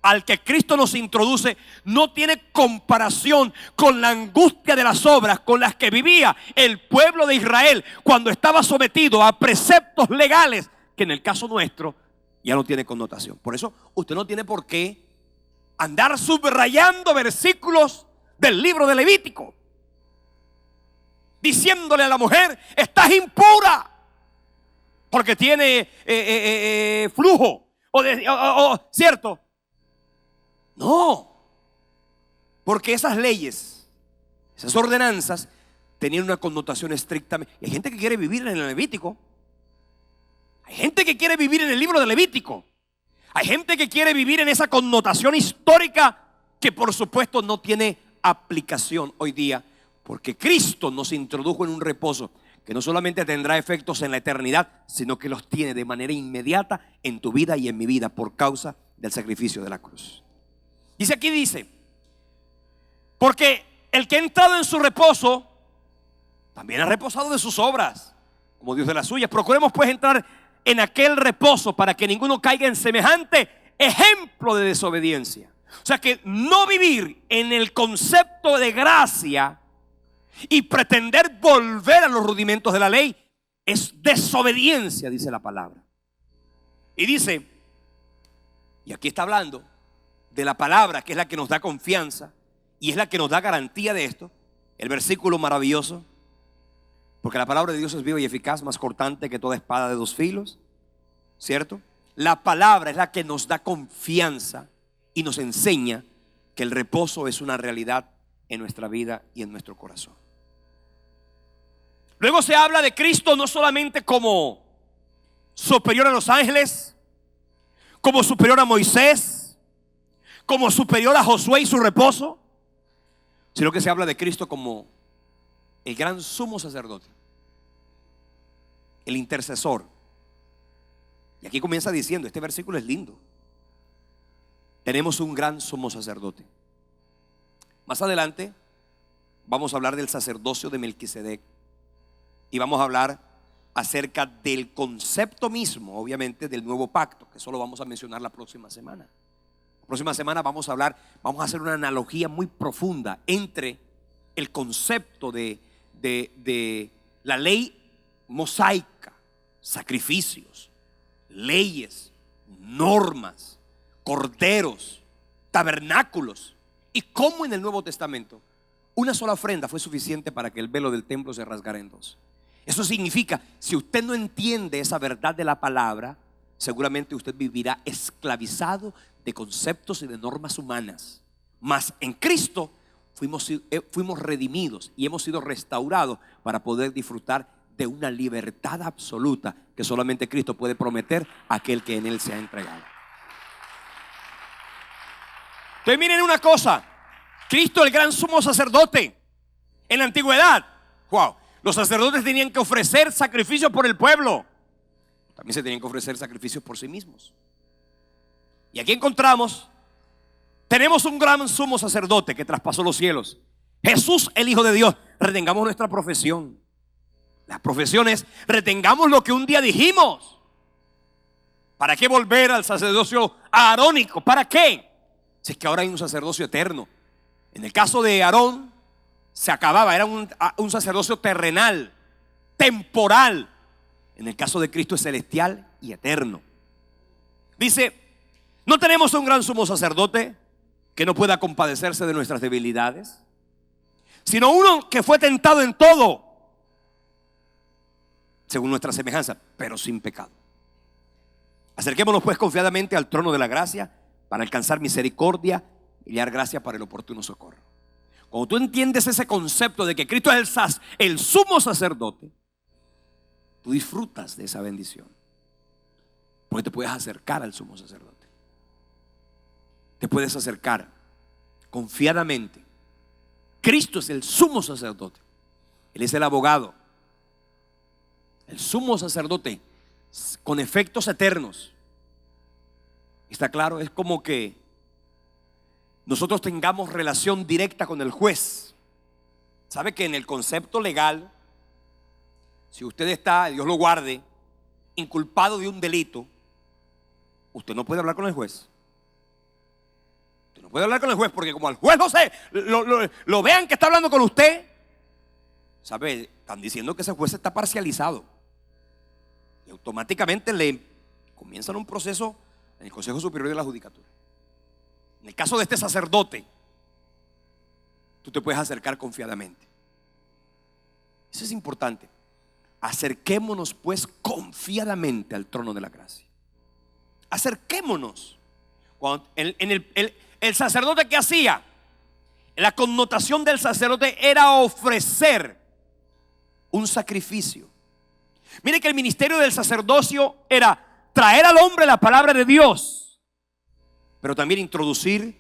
al que Cristo nos introduce no tiene comparación con la angustia de las obras con las que vivía el pueblo de Israel cuando estaba sometido a preceptos legales, que en el caso nuestro ya no tiene connotación. Por eso usted no tiene por qué andar subrayando versículos del libro de Levítico, diciéndole a la mujer, estás impura porque tiene flujo ¿cierto? No, porque esas leyes, esas ordenanzas tenían una connotación estrictamente. Y hay gente que quiere vivir en el Levítico. Hay gente que quiere vivir en el libro de Levítico. Hay gente que quiere vivir en esa connotación histórica que por supuesto no tiene aplicación hoy día, porque Cristo nos introdujo en un reposo que no solamente tendrá efectos en la eternidad, sino que los tiene de manera inmediata en tu vida y en mi vida por causa del sacrificio de la cruz. Dice, porque el que ha entrado en su reposo también ha reposado de sus obras, como Dios de las suyas. Procuremos pues entrar en aquel reposo para que ninguno caiga en semejante ejemplo de desobediencia. O sea que no vivir en el concepto de gracia y pretender volver a los rudimentos de la ley es desobediencia, dice la palabra. Y dice, y aquí está hablando de la palabra que es la que nos da confianza y es la que nos da garantía de esto. El versículo maravilloso: porque la palabra de Dios es viva y eficaz, más cortante que toda espada de dos filos, ¿cierto? La palabra es la que nos da confianza y nos enseña que el reposo es una realidad en nuestra vida y en nuestro corazón. Luego se habla de Cristo no solamente como superior a los ángeles, como superior a Moisés, como superior a Josué y su reposo, sino que se habla de Cristo como el gran sumo sacerdote, el intercesor. Y aquí comienza diciendo, este versículo es lindo: tenemos un gran sumo sacerdote. Más adelante vamos a hablar del sacerdocio de Melquisedec y vamos a hablar acerca del concepto mismo, obviamente, del nuevo pacto, que solo vamos a mencionar la próxima semana. La próxima semana vamos a hacer una analogía muy profunda entre el concepto de la ley mosaica, sacrificios, leyes, normas, corderos, tabernáculos, y cómo en el Nuevo Testamento una sola ofrenda fue suficiente para que el velo del templo se rasgara en dos. Eso significa, si usted no entiende esa verdad de la palabra, seguramente usted vivirá esclavizado de conceptos y de normas humanas. Mas en Cristo fuimos redimidos y hemos sido restaurados para poder disfrutar de una libertad absoluta que solamente Cristo puede prometer a aquel que en Él se ha entregado. Entonces miren una cosa: Cristo, el gran sumo sacerdote, en la antigüedad, los sacerdotes tenían que ofrecer sacrificios por el pueblo, también se tenían que ofrecer sacrificios por sí mismos. Y aquí tenemos un gran sumo sacerdote que traspasó los cielos, Jesús, el Hijo de Dios. Retengamos nuestra profesión. La profesión es: retengamos lo que un día dijimos. ¿Para qué volver al sacerdocio arónico? ¿Para qué? Si es que ahora hay un sacerdocio eterno. En el caso de Aarón se acababa, era un sacerdocio terrenal, temporal. En el caso de Cristo es celestial y eterno. Dice: no tenemos un gran sumo sacerdote que no pueda compadecerse de nuestras debilidades, sino uno que fue tentado en todo, según nuestra semejanza, pero sin pecado. Acerquémonos pues confiadamente al trono de la gracia para alcanzar misericordia y hallar gracia para el oportuno socorro. Cuando tú entiendes ese concepto de que Cristo es el sumo sacerdote, tú disfrutas de esa bendición, porque te puedes acercar al sumo sacerdote. Te puedes acercar confiadamente. Cristo es el sumo sacerdote. Él es el abogado, el sumo sacerdote con efectos eternos. ¿Está claro? Es como que nosotros tengamos relación directa con el juez. ¿Sabe que en el concepto legal, si usted está, Dios lo guarde, inculpado de un delito, usted no puede hablar con el juez? Usted no puede hablar con el juez, porque como al juez lo vean que está hablando con usted, ¿sabe? Están diciendo que ese juez está parcializado. Y automáticamente le comienzan un proceso en el Consejo Superior de la Judicatura. En el caso de este sacerdote, tú te puedes acercar confiadamente. Eso es importante. Acerquémonos pues confiadamente al trono de la gracia. Acerquémonos. El sacerdote, ¿qué hacía? La connotación del sacerdote era ofrecer un sacrificio. Mire que el ministerio del sacerdocio era traer al hombre la palabra de Dios, pero también introducir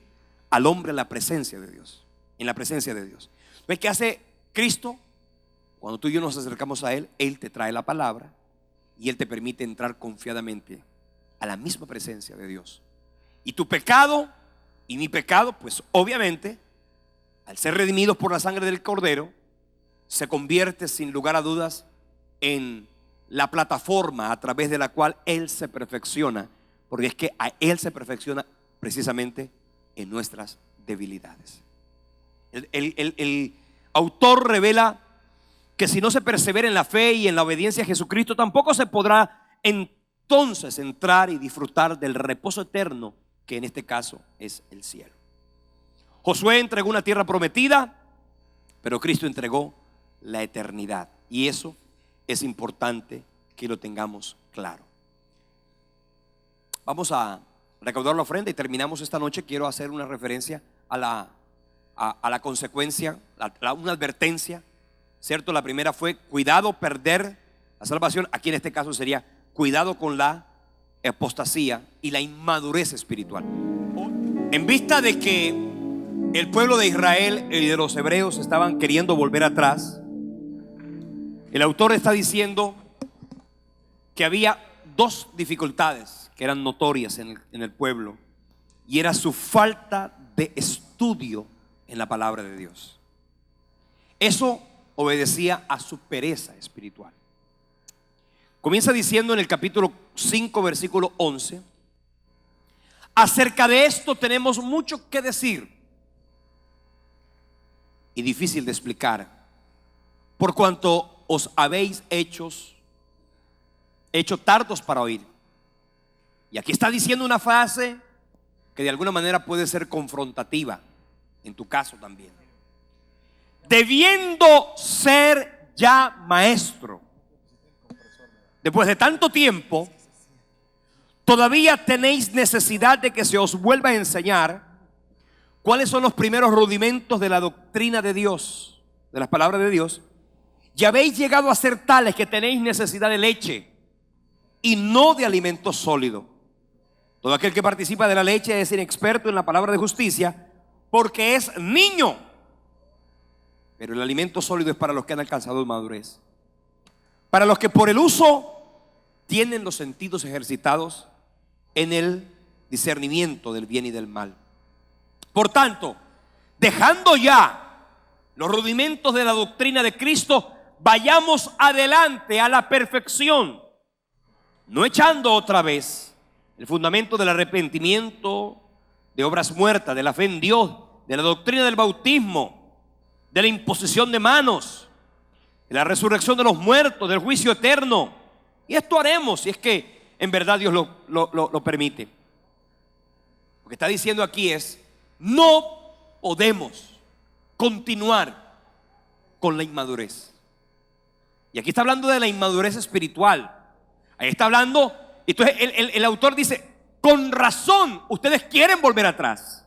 al hombre en la presencia de Dios. En la presencia de Dios. ¿Ves qué hace Cristo? Cuando tú y yo nos acercamos a Él, Él te trae la palabra y Él te permite entrar confiadamente a la misma presencia de Dios. Y tu pecado y mi pecado, pues obviamente, al ser redimidos por la sangre del Cordero, se convierte sin lugar a dudas en la plataforma a través de la cual Él se perfecciona, porque es que a Él se perfecciona precisamente en nuestras debilidades. El autor revela que si no se persevera en la fe y en la obediencia a Jesucristo, tampoco se podrá entonces entrar y disfrutar del reposo eterno, que en este caso es el cielo. Josué entregó una tierra prometida, pero Cristo entregó la eternidad, y eso es importante que lo tengamos claro. Vamos a recaudar la ofrenda y terminamos esta noche. Quiero hacer una referencia a la consecuencia, una advertencia, ¿cierto? La primera fue cuidado perder la salvación. Aquí en este caso sería cuidado con la apostasía y la inmadurez espiritual. En vista de que el pueblo de Israel y de los hebreos estaban queriendo volver atrás, el autor está diciendo que había dos dificultades que eran notorias en el pueblo, y era su falta de estudio en la palabra de Dios. Eso obedecía a su pereza espiritual. Comienza diciendo en el capítulo 5, versículo 11: acerca de esto tenemos mucho que decir y difícil de explicar, por cuanto os habéis hecho tardos para oír. Y aquí está diciendo una frase que de alguna manera puede ser confrontativa, en tu caso también. Debiendo ser ya maestro, después de tanto tiempo, todavía tenéis necesidad de que se os vuelva a enseñar cuáles son los primeros rudimentos de la doctrina de Dios, de las palabras de Dios. Y habéis llegado a ser tales que tenéis necesidad de leche y no de alimento sólido. Todo aquel que participa de la leche es inexperto en la palabra de justicia, porque es niño. Pero el alimento sólido es para los que han alcanzado madurez, para los que por el uso tienen los sentidos ejercitados en el discernimiento del bien y del mal. Por tanto, dejando ya los rudimentos de la doctrina de Cristo, vayamos adelante a la perfección, no echando otra vez el fundamento del arrepentimiento, de obras muertas, de la fe en Dios, de la doctrina del bautismo, de la imposición de manos, de la resurrección de los muertos, del juicio eterno. Y esto haremos si es que en verdad Dios lo permite. Lo que está diciendo aquí es: no podemos continuar con la inmadurez. Y aquí está hablando de la inmadurez espiritual. Ahí está hablando. Entonces el autor dice: con razón ustedes quieren volver atrás.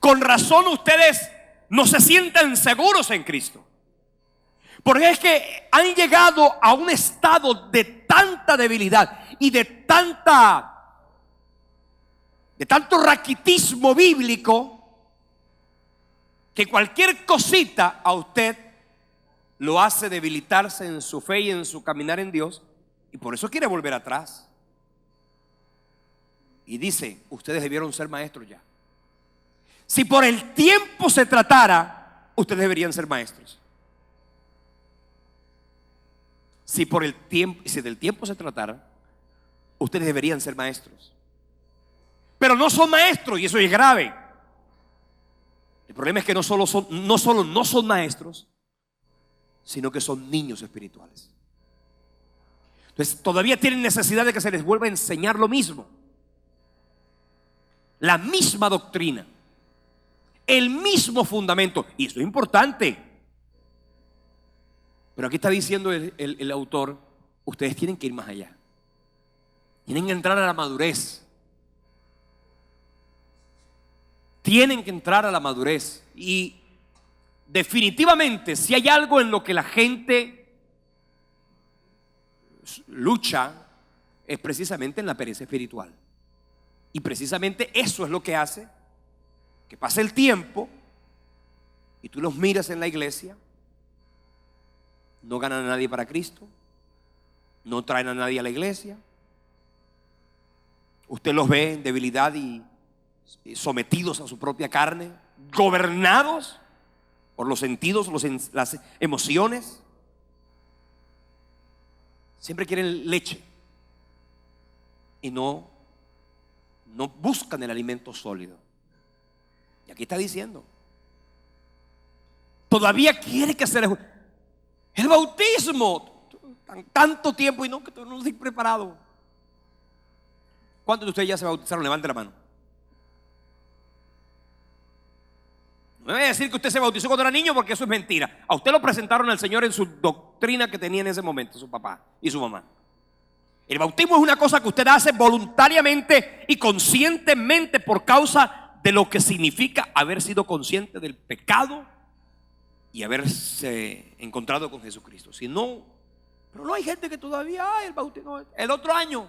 Con razón ustedes no se sienten seguros en Cristo. Porque es que han llegado a un estado de tanta debilidad y de tanto raquitismo bíblico, que cualquier cosita a usted lo hace debilitarse en su fe y en su caminar en Dios, y por eso quiere volver atrás. Y dice: ustedes debieron ser maestros ya. Si por el tiempo se tratara, ustedes deberían ser maestros. Si del tiempo se tratara, ustedes deberían ser maestros. Pero no son maestros, y eso es grave. El problema es que no solo no son maestros, sino que son niños espirituales. Entonces todavía tienen necesidad de que se les vuelva a enseñar lo mismo, la misma doctrina, el mismo fundamento. Y eso es importante. Pero aquí está diciendo el autor: ustedes tienen que ir más allá. Tienen que entrar a la madurez. Tienen que entrar a la madurez. Y definitivamente, si hay algo en lo que la gente lucha es precisamente en la pereza espiritual. Y precisamente eso es lo que hace que pase el tiempo y tú los miras en la iglesia, no ganan a nadie para Cristo, no traen a nadie a la iglesia. Usted los ve en debilidad y sometidos a su propia carne, gobernados por los sentidos, las emociones. Siempre quieren leche y no buscan el alimento sólido. Y aquí está diciendo, todavía quiere que sea el bautismo, tanto tiempo y no estoy preparado. ¿Cuántos de ustedes ya se bautizaron? Levante la mano. No me voy a decir que usted se bautizó cuando era niño, porque eso es mentira. A usted lo presentaron al Señor en su doctrina que tenía en ese momento su papá y su mamá. El bautismo es una cosa que usted hace voluntariamente y conscientemente por causa de lo que significa haber sido consciente del pecado y haberse encontrado con Jesucristo. Si no, pero no hay gente que todavía, el bautismo, el otro año.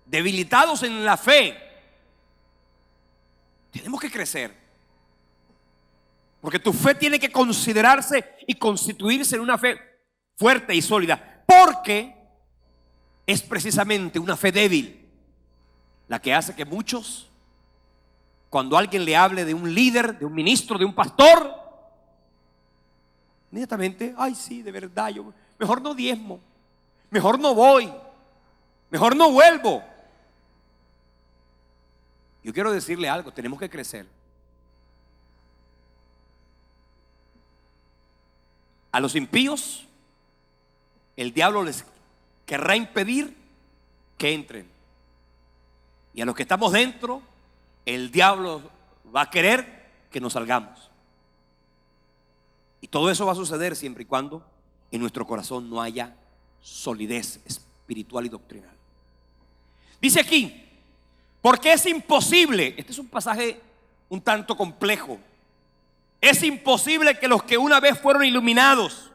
Debilitados en la fe. Tenemos que crecer, porque tu fe tiene que considerarse y constituirse en una fe fuerte y sólida, porque es precisamente una fe débil la que hace que muchos, cuando alguien le hable de un líder, de un ministro, de un pastor, inmediatamente, ay sí, de verdad, yo mejor no diezmo, mejor no voy, mejor no vuelvo. Yo quiero decirle algo, tenemos que crecer. A los impíos, el diablo les querrá impedir que entren. Y a los que estamos dentro, el diablo va a querer que nos salgamos. Y todo eso va a suceder siempre y cuando en nuestro corazón no haya solidez espiritual y doctrinal. Dice aquí, porque es imposible, este es un pasaje un tanto complejo, es imposible que los que una vez fueron iluminados,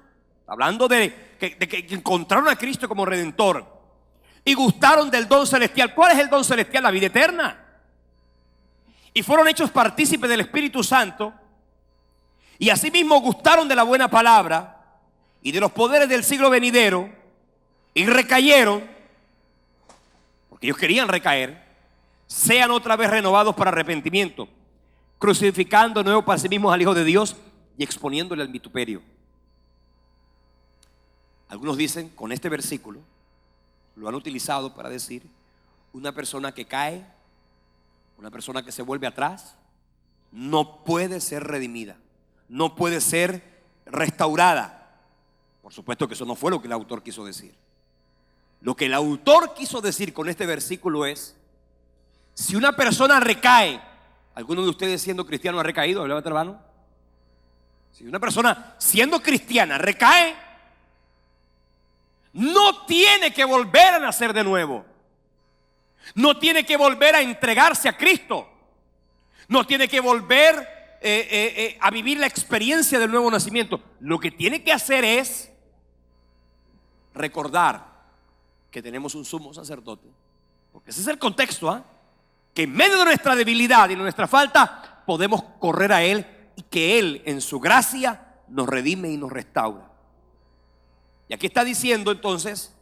hablando de que encontraron a Cristo como Redentor y gustaron del don celestial. ¿Cuál es el don celestial? La vida eterna. Y fueron hechos partícipes del Espíritu Santo y asimismo gustaron de la buena palabra y de los poderes del siglo venidero y recayeron, porque ellos querían recaer, sean otra vez renovados para arrepentimiento, crucificando de nuevo para sí mismos al Hijo de Dios y exponiéndole al vituperio. Algunos dicen, con este versículo, lo han utilizado para decir, una persona que cae, una persona que se vuelve atrás, no puede ser redimida, no puede ser restaurada. Por supuesto que eso no fue lo que el autor quiso decir. Lo que el autor quiso decir con este versículo es, si una persona recae, ¿alguno de ustedes siendo cristiano ha recaído? Levanta la mano. Si una persona siendo cristiana recae, no tiene que volver a nacer de nuevo. No tiene que volver a entregarse a Cristo. No tiene que volver a vivir la experiencia del nuevo nacimiento. Lo que tiene que hacer es recordar que tenemos un sumo sacerdote. Porque ese es el contexto, ¿ah? Que en medio de nuestra debilidad y de nuestra falta podemos correr a Él y que Él en su gracia nos redime y nos restaura. Y aquí está diciendo entonces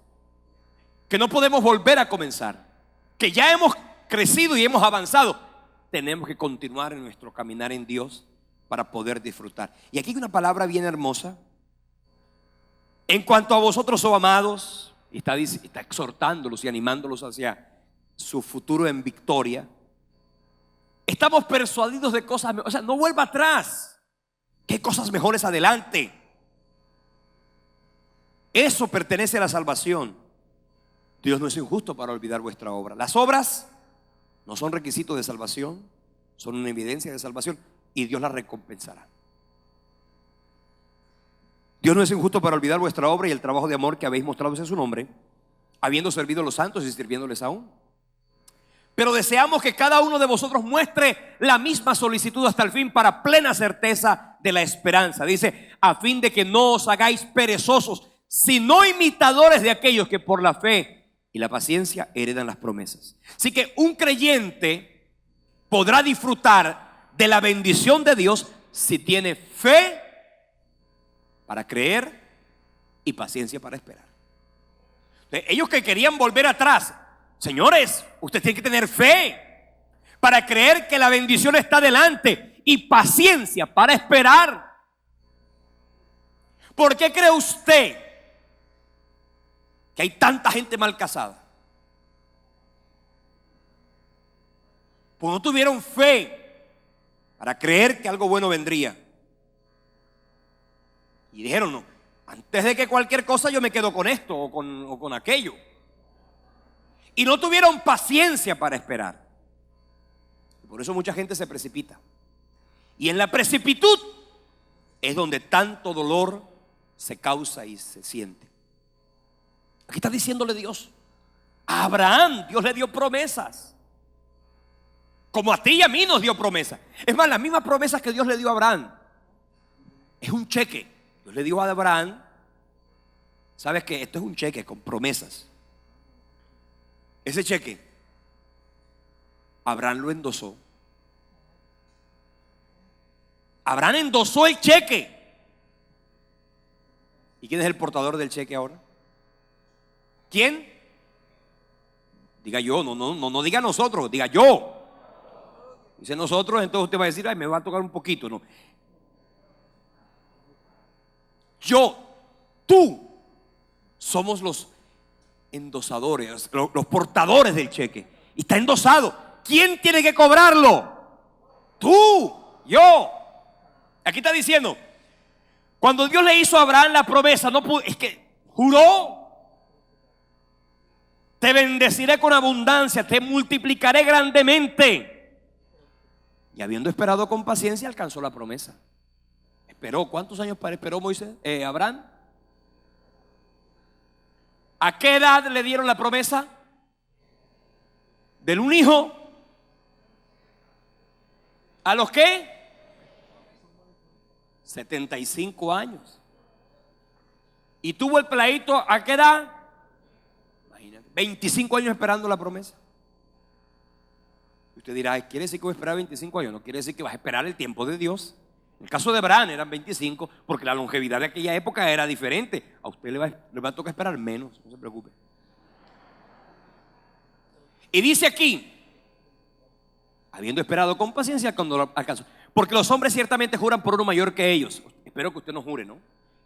que no podemos volver a comenzar, que ya hemos crecido y hemos avanzado. Tenemos que continuar en nuestro caminar en Dios para poder disfrutar. Y aquí hay una palabra bien hermosa. En cuanto a vosotros, oh amados, y está exhortándolos y animándolos hacia su futuro en victoria. Estamos persuadidos de cosas mejores. O sea, no vuelva atrás, que hay cosas mejores adelante. Eso pertenece a la salvación. Dios no es injusto para olvidar vuestra obra. Las obras no son requisitos de salvación, son una evidencia de salvación y Dios las recompensará. Dios no es injusto para olvidar vuestra obra y el trabajo de amor que habéis mostrado en su nombre, habiendo servido a los santos y sirviéndoles aún. Pero deseamos que cada uno de vosotros muestre la misma solicitud hasta el fin, para plena certeza de la esperanza. Dice, a fin de que no os hagáis perezosos, sino imitadores de aquellos que por la fe y la paciencia heredan las promesas. Así que un creyente podrá disfrutar de la bendición de Dios si tiene fe para creer y paciencia para esperar. Entonces, ellos que querían volver atrás, señores, usted tiene que tener fe para creer que la bendición está delante y paciencia para esperar. ¿Por qué cree usted que hay tanta gente mal casada? Pues no tuvieron fe para creer que algo bueno vendría. Y dijeron, no, antes de que cualquier cosa yo me quedo con esto o con aquello. Y no tuvieron paciencia para esperar. Por eso mucha gente se precipita. Y en la precipitud es donde tanto dolor se causa y se siente. Aquí está diciéndole Dios, a Abraham Dios le dio promesas, como a ti y a mí nos dio promesas. Es más, las mismas promesas que Dios le dio a Abraham es un cheque. Dios le dijo a Abraham, sabes que esto es un cheque con promesas. Ese cheque Abraham lo endosó. Abraham endosó el cheque. ¿Y quién es el portador del cheque ahora? ¿Quién? Diga yo, no diga nosotros, diga yo. Dice nosotros, entonces usted va a decir, ay, me va a tocar un poquito. No. Yo, tú, somos los endosadores, los portadores del cheque. Y está endosado. ¿Quién tiene que cobrarlo? Tú, yo. Aquí está diciendo, cuando Dios le hizo a Abraham la promesa, no pudo, es que juró. Te bendeciré con abundancia, te multiplicaré grandemente. Y habiendo esperado con paciencia, alcanzó la promesa. Esperó, ¿cuántos años esperó Abraham? ¿A qué edad le dieron la promesa? ¿Del un hijo? ¿A los qué? 75 años. ¿Y tuvo el pleito a qué edad? Imagínate, 25 años esperando la promesa. Usted dirá, ¿quiere decir que voy a esperar 25 años? No quiere decir que vas a esperar el tiempo de Dios. En el caso de Abraham eran 25, porque la longevidad de aquella época era diferente. A usted le va a tocar esperar menos, no se preocupe. Y dice aquí, habiendo esperado con paciencia cuando lo alcanzó. Porque los hombres ciertamente juran por uno mayor que ellos. Espero que usted no jure, ¿no?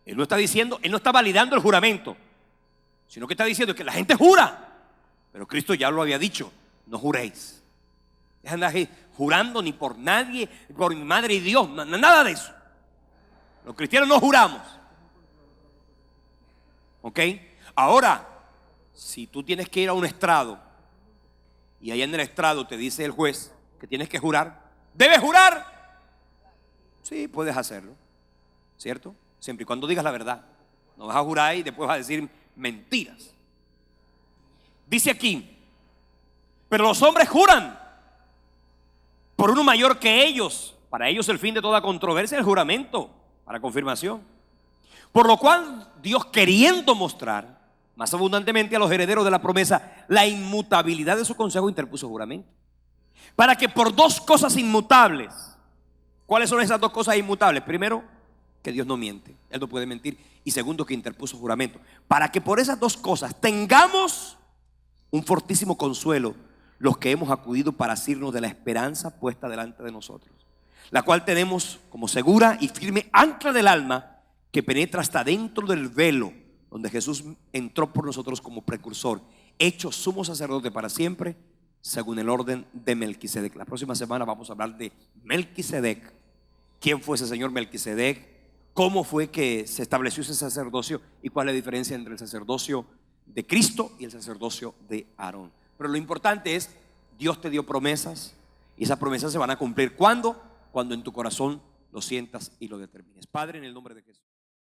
Él no está diciendo, él no está validando el juramento, sino que está diciendo que la gente jura. Pero Cristo ya lo había dicho, no juréis. Es andar jurando ni por nadie, por mi madre y Dios, nada de eso. Los cristianos no juramos. ¿Ok? Ahora, si tú tienes que ir a un estrado y allá en el estrado te dice el juez que tienes que jurar, ¿debes jurar? Sí, puedes hacerlo, ¿cierto? Siempre y cuando digas la verdad. No vas a jurar y después vas a decir mentiras. Dice aquí, pero los hombres juran por uno mayor que ellos. Para ellos el fin de toda controversia es el juramento para confirmación. Por lo cual Dios, queriendo mostrar más abundantemente a los herederos de la promesa la inmutabilidad de su consejo, interpuso juramento. Para que por dos cosas inmutables. ¿Cuáles son esas dos cosas inmutables? Primero, que Dios no miente, Él no puede mentir. Y segundo, que interpuso juramento. Para que por esas dos cosas tengamos un fortísimo consuelo los que hemos acudido para asirnos de la esperanza puesta delante de nosotros, la cual tenemos como segura y firme ancla del alma, que penetra hasta dentro del velo, donde Jesús entró por nosotros como precursor, hecho sumo sacerdote para siempre, según el orden de Melquisedec. La próxima semana vamos a hablar de Melquisedec. ¿Quién fue ese señor Melquisedec? ¿Cómo fue que se estableció ese sacerdocio? ¿Y cuál es la diferencia entre el sacerdocio de Cristo y el sacerdocio de Aarón? Pero lo importante es, Dios te dio promesas y esas promesas se van a cumplir. ¿Cuándo? Cuando en tu corazón lo sientas y lo determines. Padre, en el nombre de Jesús.